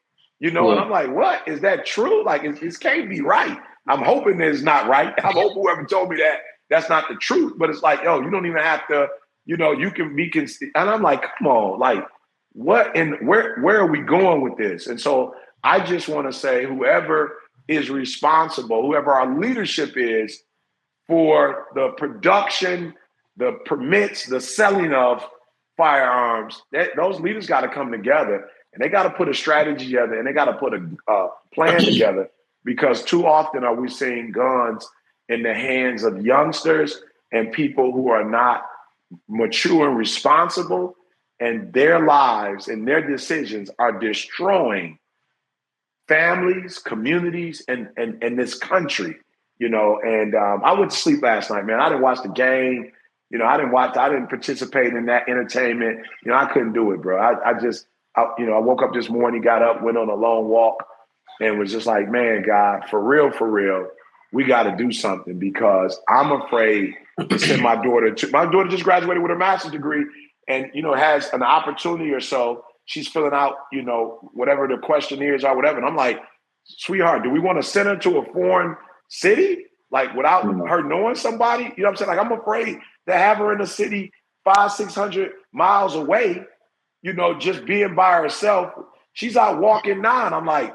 And I'm like, what? Is that true? Like, it can't be right. I'm hoping it's not right. I'm hoping whoever told me that that's not the truth. But it's like, yo, you don't even have to, you can be, and I'm like, come on, like what and where are we going with this? And so I just want to say, whoever is responsible, whoever our leadership is for the production, the permits, the selling of firearms, those leaders got to come together and they got to put a strategy together and they got to put a plan together, because too often are we seeing guns in the hands of youngsters and people who are not mature and responsible, and their lives and their decisions are destroying families, communities, and this country, And I went to sleep last night, man. I didn't watch the game. I didn't participate in that entertainment. I couldn't do it, bro. I woke up this morning, got up, went on a long walk, and was just like, man, God, for real, we got to do something, because I'm afraid to send my daughter just graduated with her master's degree and, has an opportunity or so. She's filling out, whatever the questionnaires are, whatever. And I'm like, sweetheart, do we want to send her to a foreign city? Like without her knowing somebody? You know what I'm saying? Like, I'm afraid to have her in a city 500-600 miles away, just being by herself. She's out walking now. And I'm like,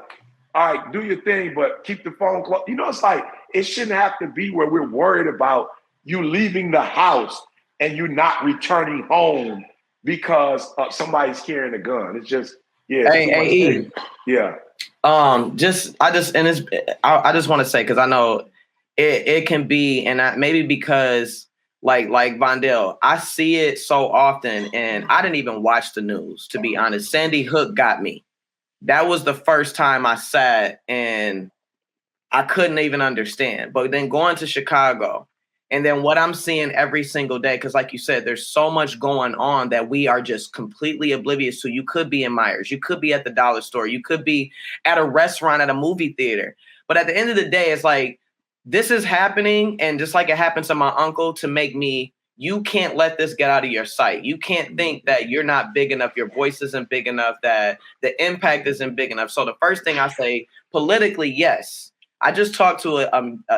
all right, do your thing, but keep the phone close. It's like, it shouldn't have to be where we're worried about you leaving the house and you not returning home because somebody's carrying a gun. It's just, yeah. Yeah. I just want to say, because I know it can be, and maybe because like Vondale, I see it so often, and I didn't even watch the news, to be honest. Sandy Hook got me. That was the first time I sat and I couldn't even understand. But then going to Chicago, and then what I'm seeing every single day, because like you said, there's so much going on that we are just completely oblivious to. You could be in M.A.S.S, you could be at the dollar store, you could be at a restaurant, at a movie theater. But at the end of the day, it's like, this is happening. And just like it happened to my uncle, to make me, you can't let this get out of your sight. You can't think that you're not big enough, your voice isn't big enough, that the impact isn't big enough. So the first thing I say, politically, yes. I just talked to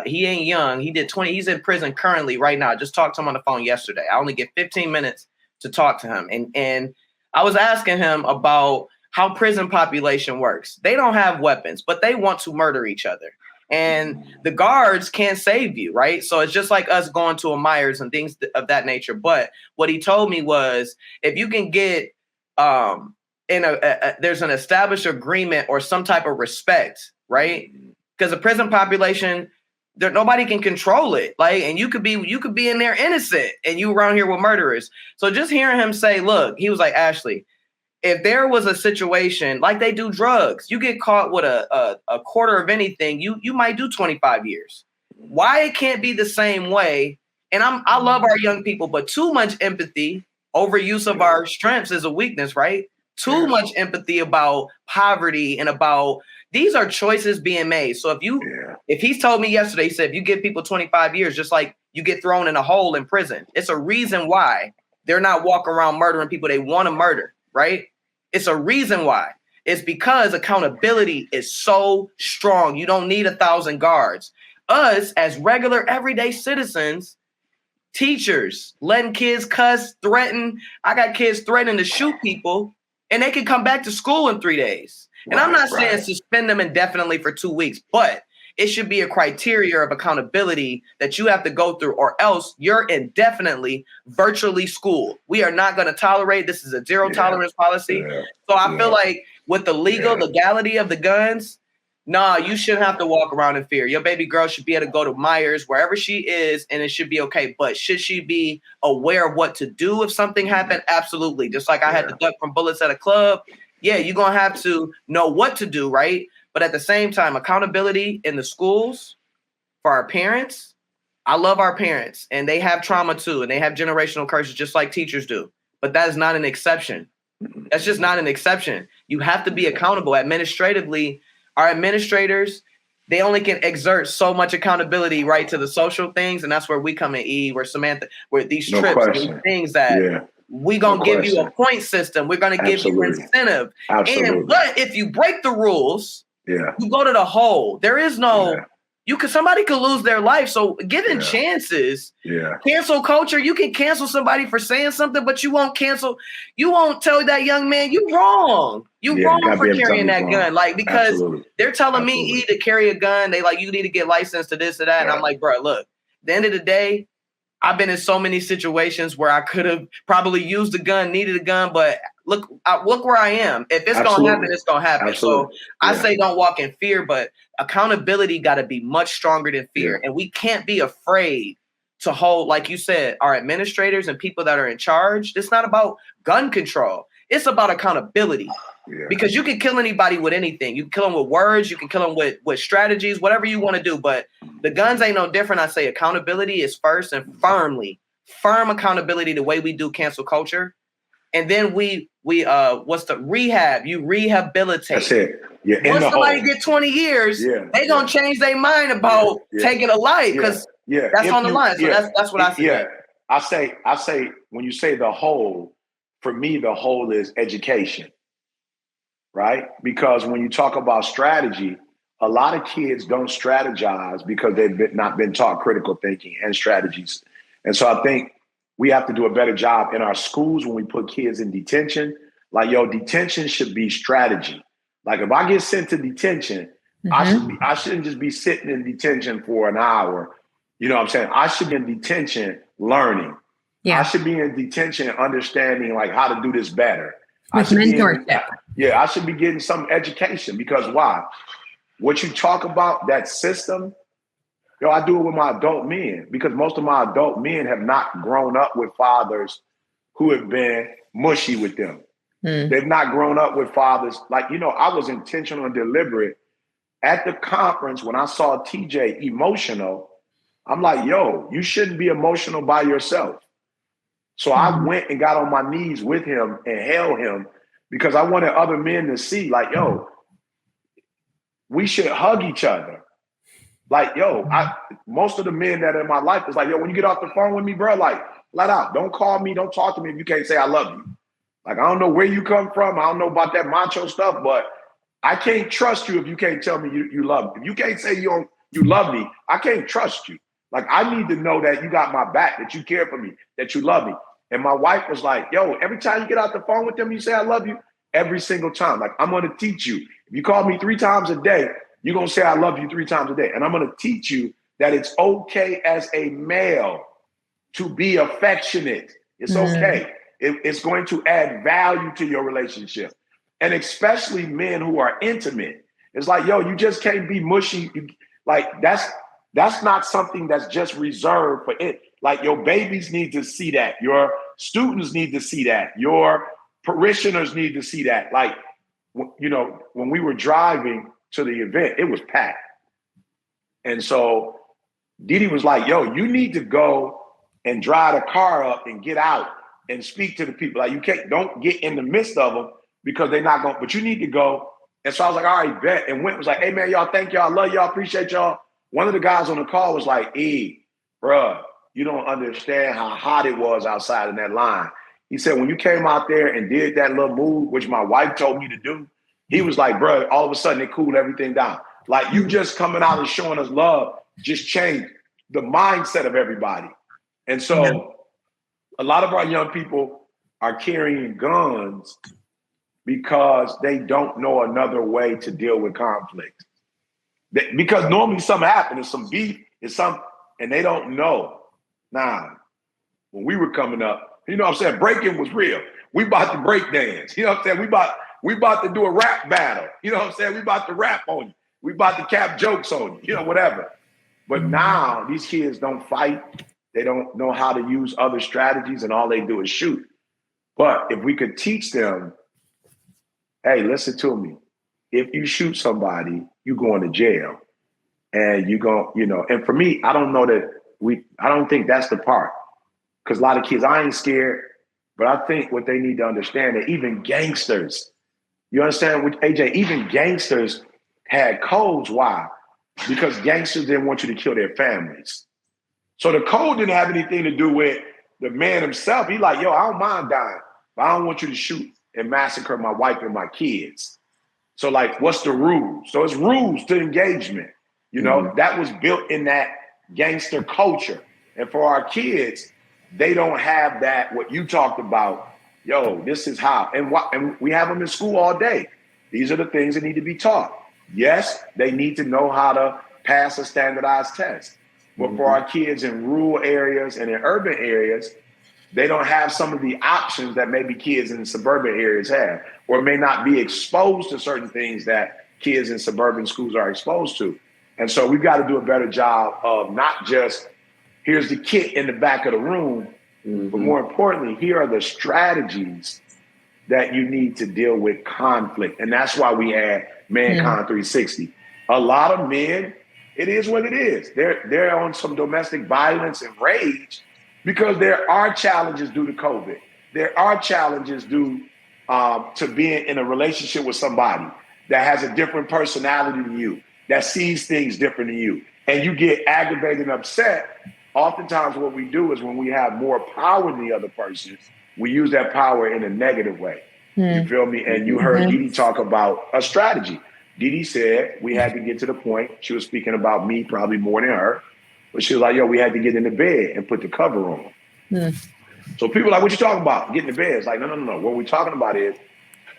he ain't young. He did 20. He's in prison currently right now. I just talked to him on the phone yesterday. I only get 15 minutes to talk to him. And I was asking him about how prison population works. They don't have weapons, but they want to murder each other. And the guards can't save you, right? So it's just like us going to a M.A.S.S and things of that nature. But what he told me was, if you can get there's an established agreement or some type of respect, right? Because the prison population, nobody can control it. Like, and you could be in there innocent and you around here with murderers. So just hearing him say, look, he was like, Ashley, if there was a situation like they do drugs, you get caught with a quarter of anything, you might do 25 years. Why it can't be the same way? And I love our young people, but too much empathy, overuse of our strengths is a weakness, right? Too much empathy about poverty and about, these are choices being made. So if he's told me yesterday, he said, if you give people 25 years, just like you get thrown in a hole in prison, it's a reason why they're not walking around murdering people they want to murder, right? It's a reason why. It's because accountability is so strong. You don't need 1,000 guards. Us as regular everyday citizens, teachers, letting kids cuss, threaten. I got kids threatening to shoot people and they can come back to school in 3 days. And I'm not saying suspend them indefinitely for 2 weeks, but it should be a criteria of accountability that you have to go through, or else you're indefinitely virtually schooled. We are not going to tolerate. This is a zero tolerance policy. So I feel like with the legality of the guns, you shouldn't have to walk around in fear. Your baby girl should be able to go to M.A.S.S, wherever she is, and it should be okay. But should she be aware of what to do if something happened? Absolutely. Just like I had to duck from bullets at a club. Yeah, you're going to have to know what to do, right? But at the same time, accountability in the schools for our parents. I love our parents, and they have trauma too, and they have generational curses just like teachers do. But that is not an exception. That's just not an exception. You have to be accountable administratively. Our administrators, they only can exert so much accountability, right, to the social things, and that's where we come in, where Samantha, where these trips, these things that we're going to give you a point system. We're going to give you incentive. But if you break the rules, you go to the hole. There is no somebody could lose their life. So given chances, cancel culture, you can cancel somebody for saying something, but you won't tell that young man you wrong. You wrong for carrying that gun. Like, because they're telling me E to carry a gun. They like, you need to get licensed to this or that. And I'm like, bro, look, at the end of the day, I've been in so many situations where I could have probably used a gun, needed a gun, but look where I am. If it's going to happen, it's going to happen. Absolutely. So I say don't walk in fear, but accountability got to be much stronger than fear. And we can't be afraid to hold, like you said, our administrators and people that are in charge. It's not about gun control. It's about accountability. Because you can kill anybody with anything. You can kill them with words. You can kill them with strategies, whatever you want to do. But the guns ain't no different. I say accountability is first, and firm accountability, the way we do cancel culture. And then we what's the rehab? You rehabilitate. That's it. Once somebody get 20 years, they gonna change their mind about taking a life, because that's on the line. So that's what I say. Yeah, I say when you say the whole, for me the whole is education. Right? Because when you talk about strategy, a lot of kids don't strategize because they've not been taught critical thinking and strategies. And so I think we have to do a better job in our schools when we put kids in detention. Like, detention should be strategy. Like, if I get sent to detention, I shouldn't just be sitting in detention for an hour. You know what I'm saying? I should be in detention learning. Yeah. I should be in detention understanding like how to do this better. With mentorship. I should be getting some education, because why? What you talk about, that system, I do it with my adult men, because most of my adult men have not grown up with fathers who have been mushy with them. They've not grown up with fathers. Like, I was intentional and deliberate at the conference when I saw TJ emotional. I'm like, you shouldn't be emotional by yourself. So I went and got on my knees with him and held him, because I wanted other men to see, like, we should hug each other. Like, most of the men that are in my life is like, when you get off the phone with me, bro, like, flat out, don't call me, don't talk to me if you can't say I love you. Like, I don't know where you come from. I don't know about that macho stuff, but I can't trust you if you can't tell me you love me. If you can't say you love me, I can't trust you. Like, I need to know that you got my back, that you care for me, that you love me. And my wife was like, every time you get out the phone with them, you say, I love you, every single time. Like, I'm going to teach you. If you call me 3 times a day, you're going to say, I love you 3 times a day. And I'm going to teach you that it's okay as a male to be affectionate. It's okay. It's going to add value to your relationship. And especially men who are intimate. It's like, you just can't be mushy. Like, that's not something that's just reserved for it. Like, your babies need to see that. Your students need to see that. Your parishioners need to see that. Like, when we were driving to the event, it was packed. And so Didi was like, you need to go and drive the car up and get out and speak to the people. Like, don't get in the midst of them, because they're not going, but you need to go. And so I was like, all right, bet. And Went was like, hey, man, y'all, thank y'all. Love y'all. Appreciate y'all. One of the guys on the call was like, bruh, you don't understand how hot it was outside in that line. He said, when you came out there and did that little move, which my wife told me to do, he was like, bruh, all of a sudden it cooled everything down. Like, you just coming out and showing us love just changed the mindset of everybody. And so a lot of our young people are carrying guns because they don't know another way to deal with conflict. Because normally something happens, there's some beef, and they don't know. Now, when we were coming up, what I'm saying, breaking was real. We about to break dance. You know what I'm saying? We about to do a rap battle. You know what I'm saying? We about to rap on you. We about to cap jokes on you, whatever. But now these kids don't fight. They don't know how to use other strategies, and all they do is shoot. But if we could teach them, hey, listen to me. If you shoot somebody, you going to jail. And you go, and for me, I don't know that I don't think that's the part. Because a lot of kids, I ain't scared, but I think what they need to understand that even gangsters, you understand what, AJ, even gangsters had codes. Why? Because gangsters didn't want you to kill their families. So the code didn't have anything to do with the man himself. He like, I don't mind dying, but I don't want you to shoot and massacre my wife and my kids. So like, what's the rules? So it's rules to engagement. You know, that was built in that gangster culture. And for our kids, they don't have that, what you talked about. Yo, this is how. And we have them in school all day. These are the things that need to be taught. Yes, they need to know how to pass a standardized test. But for our kids in rural areas and in urban areas, they don't have some of the options that maybe kids in suburban areas have, or may not be exposed to certain things that kids in suburban schools are exposed to. And so we've got to do a better job of not just, here's the kit in the back of the room, but more importantly, here are the strategies that you need to deal with conflict. And that's why we had Mankind 360. A lot of men, it is what it is. They're on some domestic violence and rage because there are challenges due to COVID. There are challenges due to being in a relationship with somebody that has a different personality than you, that sees things different than you, and you get aggravated and upset. Oftentimes what we do is when we have more power than the other person, we use that power in a negative way. You feel me? And you heard Dee Dee talk about a strategy. Dee Dee said we had to get to the point, she was speaking about me probably more than her, but she was like, yo, we had to get in the bed and put the cover on. So people are like, what you talking about? Get in the bed. It's like, no. What we're talking about is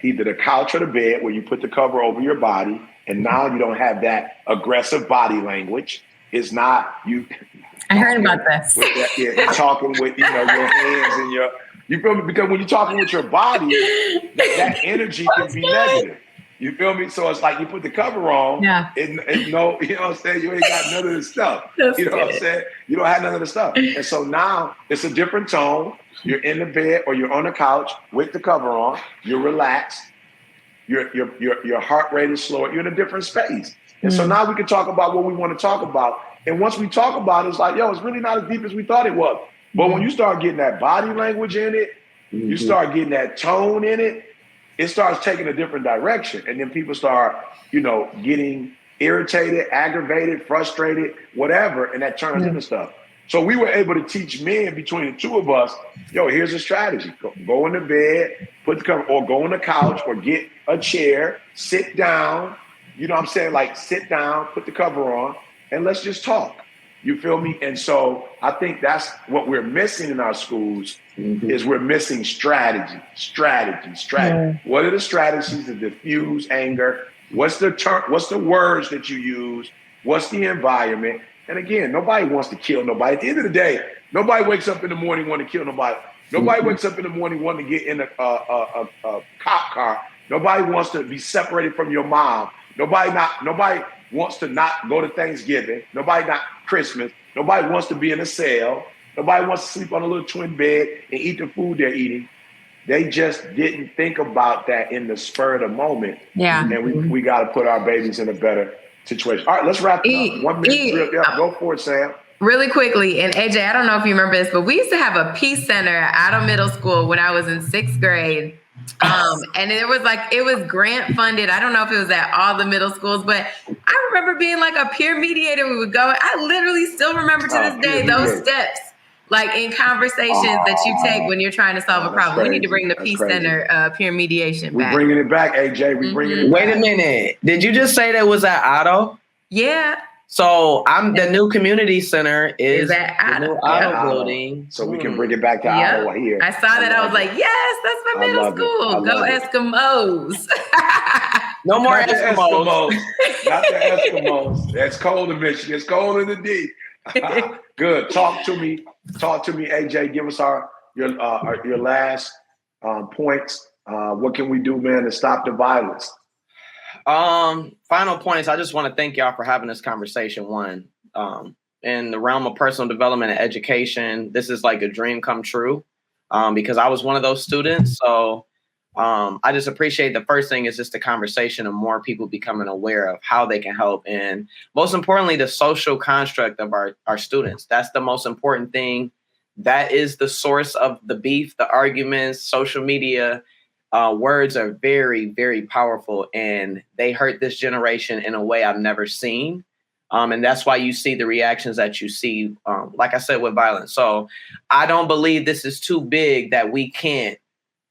either the couch or the bed where you put the cover over your body, and now you don't have that aggressive body language. It's not you. I heard about this. You're talking with, your hands and you feel me? Because when you're talking with your body, that energy can be negative. You feel me? So it's like you put the cover on. Yeah. And you know what I'm saying? You ain't got none of the stuff. You know what I'm saying? You don't have none of the stuff. And so now it's a different tone. You're in the bed or you're on the couch with the cover on. You're relaxed. Your heart rate is slower. You're in a different space. And so now we can talk about what we want to talk about. And once we talk about it, it's like, yo, it's really not as deep as we thought it was. But when you start getting that body language in it, you start getting that tone in it, it starts taking a different direction. And then people start, getting irritated, aggravated, frustrated, whatever, and that turns into stuff. So we were able to teach men between the two of us, yo, here's a strategy. Go in the bed, put the cover, or go on the couch, or get a chair, sit down, you know what I'm saying? Like sit down, put the cover on, and let's just talk. You feel me? And so I think that's what we're missing in our schools is we're missing strategy. What are the strategies to diffuse anger? What's the words that you use? What's the environment? And again, nobody wants to kill nobody. At the end of the day, nobody wakes up in the morning wanting to kill nobody. Nobody wakes up in the morning wanting to get in a cop car. Nobody wants to be separated from your mom. Nobody wants to not go to Thanksgiving. Nobody not Christmas. Nobody wants to be in a cell. Nobody wants to sleep on a little twin bed and eat the food they're eating. They just didn't think about that in the spur of the moment. Yeah. And we got to put our babies in a better situation. All right, let's wrap it up. 1 minute. Go for it, Sam. Really quickly, and AJ, I don't know if you remember this, but we used to have a peace center out of middle school when I was in 6th grade. And it was grant funded. I don't know if it was at all the middle schools, but I remember being like a peer mediator. We would go, I literally still remember to this day those steps, like in conversations that you take when you're trying to solve a problem. Crazy. We need to bring the Peace Center peer mediation back. We're bringing it back, AJ. We're bringing it back. Wait a minute. Did you just say that was at Otto? Yeah. So the new community center is at Otto building. So we can bring it back to Otto here. I saw that. I was like, yes, that's my middle school. Go Eskimos. No more Eskimos. Not the Eskimos. That's cold in Michigan. It's cold in the deep. Good. Talk to me, AJ. Give us your last points. What can we do, man, to stop the violence? Final points. I just want to thank y'all for having this conversation. One, in the realm of personal development and education, this is like a dream come true. Because I was one of those students. So I just appreciate the first thing is just the conversation and more people becoming aware of how they can help. And most importantly, the social construct of our students. That's the most important thing. That is the source of the beef, the arguments, social media. Words are very, very powerful, and they hurt this generation in a way I've never seen. And that's why you see the reactions that you see, like I said, with violence. So I don't believe this is too big that we can't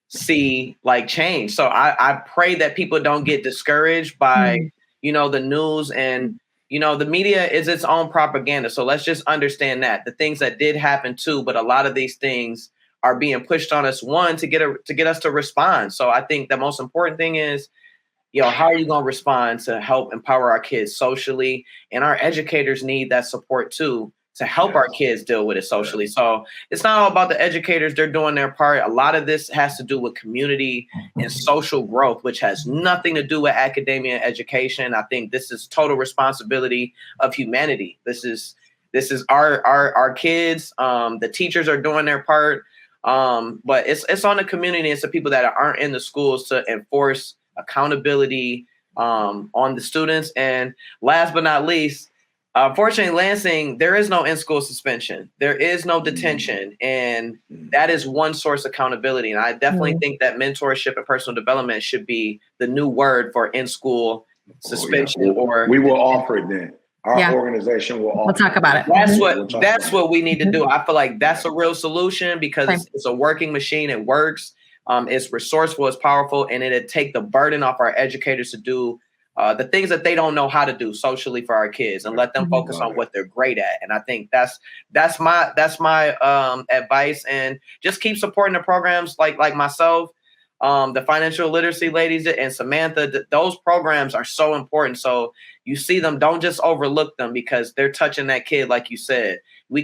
see like change. So I pray that people don't get discouraged by, the news and, the media is its own propaganda. So let's just understand that the things that did happen too, but a lot of these things are being pushed on us, to get us to respond. So I think the most important thing is, how are you going to respond to help empower our kids socially? And our educators need that support too, to help our kids deal with it socially. So it's not all about the educators. They're doing their part. A lot of this has to do with community and social growth, which has nothing to do with academia and education. I think this is total responsibility of humanity. This is our kids. The teachers are doing their part. But it's on the community. It's the people that aren't in the schools to enforce accountability on the students. And last but not least, fortunately, Lansing, there is no in-school suspension. There is no detention. And that is one source of accountability. And I definitely think that mentorship and personal development should be the new word for in-school suspension. Or we will offer it then. Our organization will offer. We'll talk about it. That's what we need to do. I feel like that's a real solution because it's a working machine. It works. It's resourceful, it's powerful, and it'll take the burden off our educators to do the things that they don't know how to do socially for our kids, and let them focus on what they're great at. And I think that's my advice. And just keep supporting the programs like myself, the financial literacy ladies and Samantha. Those programs are so important. So you see them, don't just overlook them because they're touching that kid, like you said.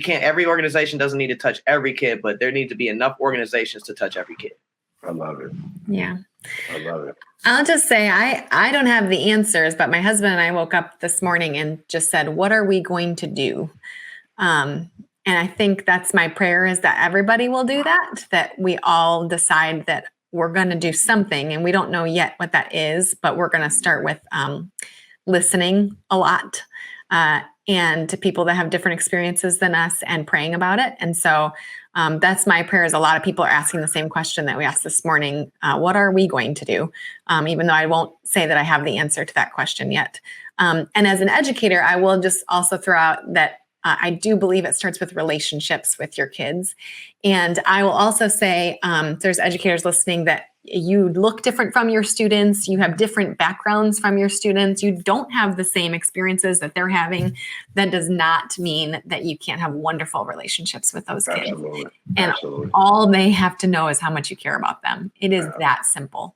Every organization doesn't need to touch every kid, but there need to be enough organizations to touch every kid. I love it. Yeah. I love it. I'll just say I don't have the answers, but my husband and I woke up this morning and just said, what are we going to do? And I think that's my prayer, is that everybody will do that we all decide that we're going to do something, and we don't know yet what that is, but we're going to start with listening a lot and to people that have different experiences than us, and praying about it. And so that's my prayer. Is a lot of people are asking the same question that we asked this morning. What are we going to do? Even though I won't say that I have the answer to that question yet. And as an educator, I will just also throw out that I do believe it starts with relationships with your kids. And I will also say, there's educators listening that you look different from your students. You have different backgrounds from your students. You don't have the same experiences that they're having. That does not mean that you can't have wonderful relationships with those kids. And all they have to know is how much you care about them. It is that simple.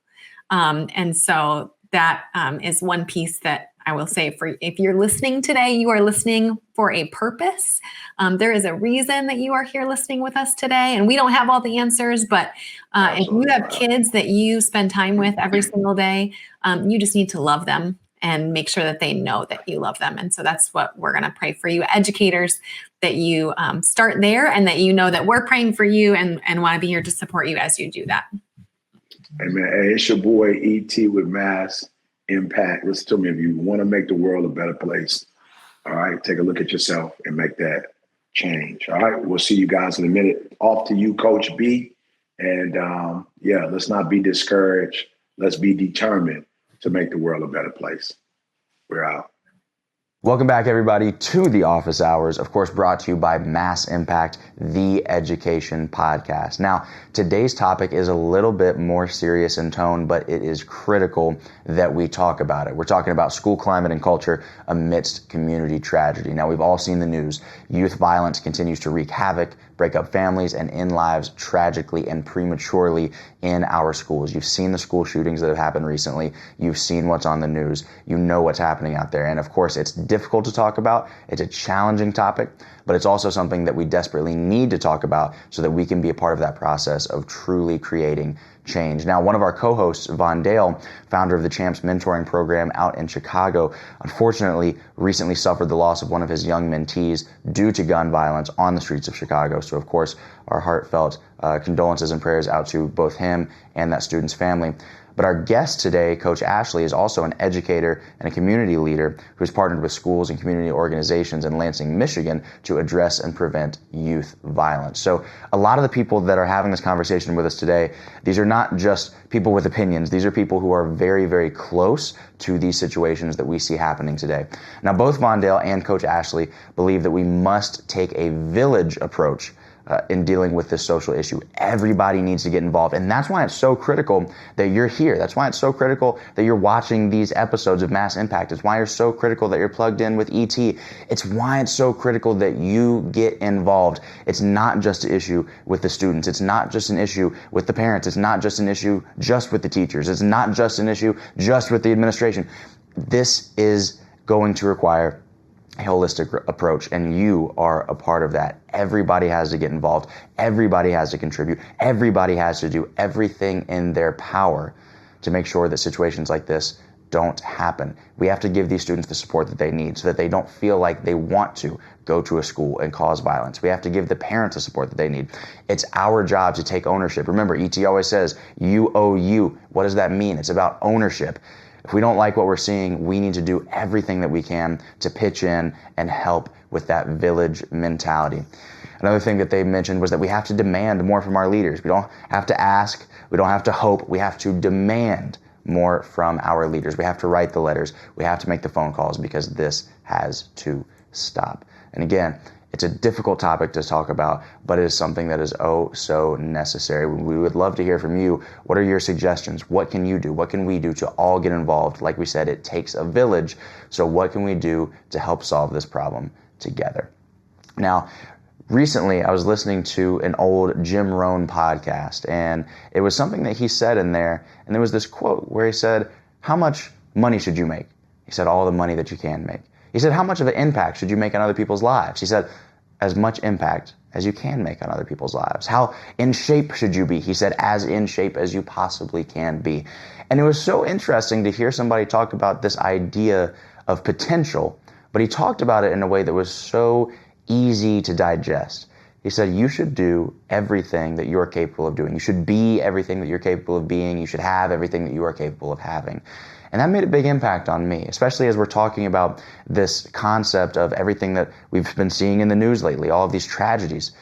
And so that is one piece that I will say, if you're listening today, you are listening for a purpose. There is a reason that you are here listening with us today, and we don't have all the answers, but if you have kids that you spend time with every single day, you just need to love them and make sure that they know that you love them. And so that's what we're going to pray for you educators, that you start there, and that you know that we're praying for you and want to be here to support you as you do that. Amen. Hey, it's your boy E.T. with M.A.S.S. Impact. Listen to me. If you want to make the world a better place, all right, take a look at yourself and make that change. All right, we'll see you guys in a minute. Off to you, Coach B. And let's not be discouraged. Let's be determined to make the world a better place. We're out. Welcome back, everybody, to the Office Hours, of course, brought to you by M.A.S.S. Impact, the education podcast. Now, today's topic is a little bit more serious in tone, but it is critical that we talk about it. We're talking about school climate and culture amidst community tragedy. Now, we've all seen the news. Youth violence continues to wreak havoc, break up families, and end lives tragically and prematurely in our schools. You've seen the school shootings that have happened recently. You've seen what's on the news. You know what's happening out there. And of course, it's difficult to talk about. It's a challenging topic, but it's also something that we desperately need to talk about so that we can be a part of that process of truly creating change. Now, one of our co-hosts, Vondale, founder of the Champs mentoring program out in Chicago, unfortunately recently suffered the loss of one of his young mentees due to gun violence on the streets of Chicago. So, of course, our heartfelt condolences and prayers out to both him and that student's family. But our guest today, Coach Ashley, is also an educator and a community leader who's partnered with schools and community organizations in Lansing, Michigan to address and prevent youth violence. So a lot of the people that are having this conversation with us today, these are not just people with opinions. These are people who are very, very close to these situations that we see happening today. Now, both Vondale and Coach Ashley believe that we must take a village approach in dealing with this social issue. Everybody needs to get involved. And that's why it's so critical that you're here. That's why it's so critical that you're watching these episodes of Mass Impact. It's why it's so critical that you're plugged in with ET. It's why it's so critical that you get involved. It's not just an issue with the students. It's not just an issue with the parents. It's not just an issue just with the teachers. It's not just an issue just with the administration. This is going to require a holistic approach, and you are a part of that. Everybody has to get involved. Everybody has to contribute. Everybody has to do everything in their power to make sure that situations like this don't happen. We have to give these students the support that they need so that they don't feel like they want to go to a school and cause violence. We have to give the parents the support that they need. It's our job to take ownership. Remember, ET always says, you owe you. What does that mean? It's about ownership. If we don't like what we're seeing, we need to do everything that we can to pitch in and help with that village mentality. Another thing that they mentioned was that we have to demand more from our leaders. We don't have to ask. We don't have to hope. We have to demand more from our leaders. We have to write the letters. We have to make the phone calls because this has to stop. And again, it's a difficult topic to talk about, but it is something that is oh so necessary. We would love to hear from you. What are your suggestions? What can you do? What can we do to all get involved? Like we said, it takes a village. So what can we do to help solve this problem together? Now, recently, I was listening to an old Jim Rohn podcast, and it was something that he said in there, and there was this quote where he said, how much money should you make? He said, all the money that you can make. He said, how much of an impact should you make on other people's lives? He said, as much impact as you can make on other people's lives. How in shape should you be? He said, as in shape as you possibly can be. And it was so interesting to hear somebody talk about this idea of potential, but he talked about it in a way that was so easy to digest. He said, you should do everything that you're capable of doing. You should be everything that you're capable of being. You should have everything that you are capable of having. And that made a big impact on me, especially as we're talking about this concept of everything that we've been seeing in the news lately, all of these tragedies.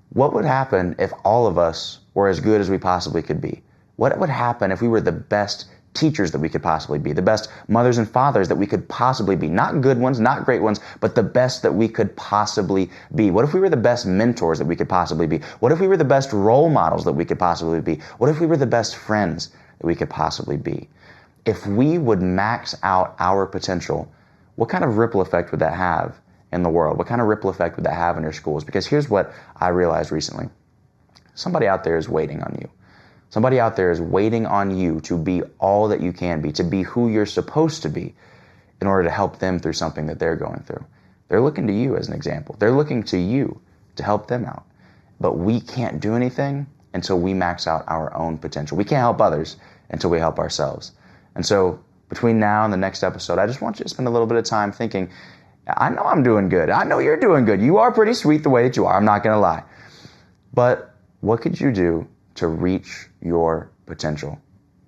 What would happen if all of us were as good as we possibly could be? What would happen if we were the best teachers that we could possibly be, the best mothers and fathers that we could possibly be? Not good ones, not great ones, but the best that we could possibly be. What if we were the best mentors that we could possibly be? What if we were the best role models that we could possibly be? What if we were the best friends that we could possibly be? If we would max out our potential, what kind of ripple effect would that have in the world? What kind of ripple effect would that have in your schools? Because here's what I realized recently. Somebody out there is waiting on you. Somebody out there is waiting on you to be all that you can be, to be who you're supposed to be in order to help them through something that they're going through. They're looking to you as an example. They're looking to you to help them out. But we can't do anything until we max out our own potential. We can't help others until we help ourselves. And so between now and the next episode, I just want you to spend a little bit of time thinking, I know I'm doing good. I know you're doing good. You are pretty sweet the way that you are. I'm not going to lie. But what could you do to reach your potential?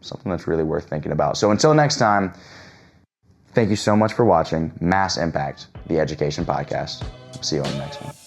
Something that's really worth thinking about. So until next time, thank you so much for watching M.A.S.S. Impact, the Education Podcast. See you on the next one.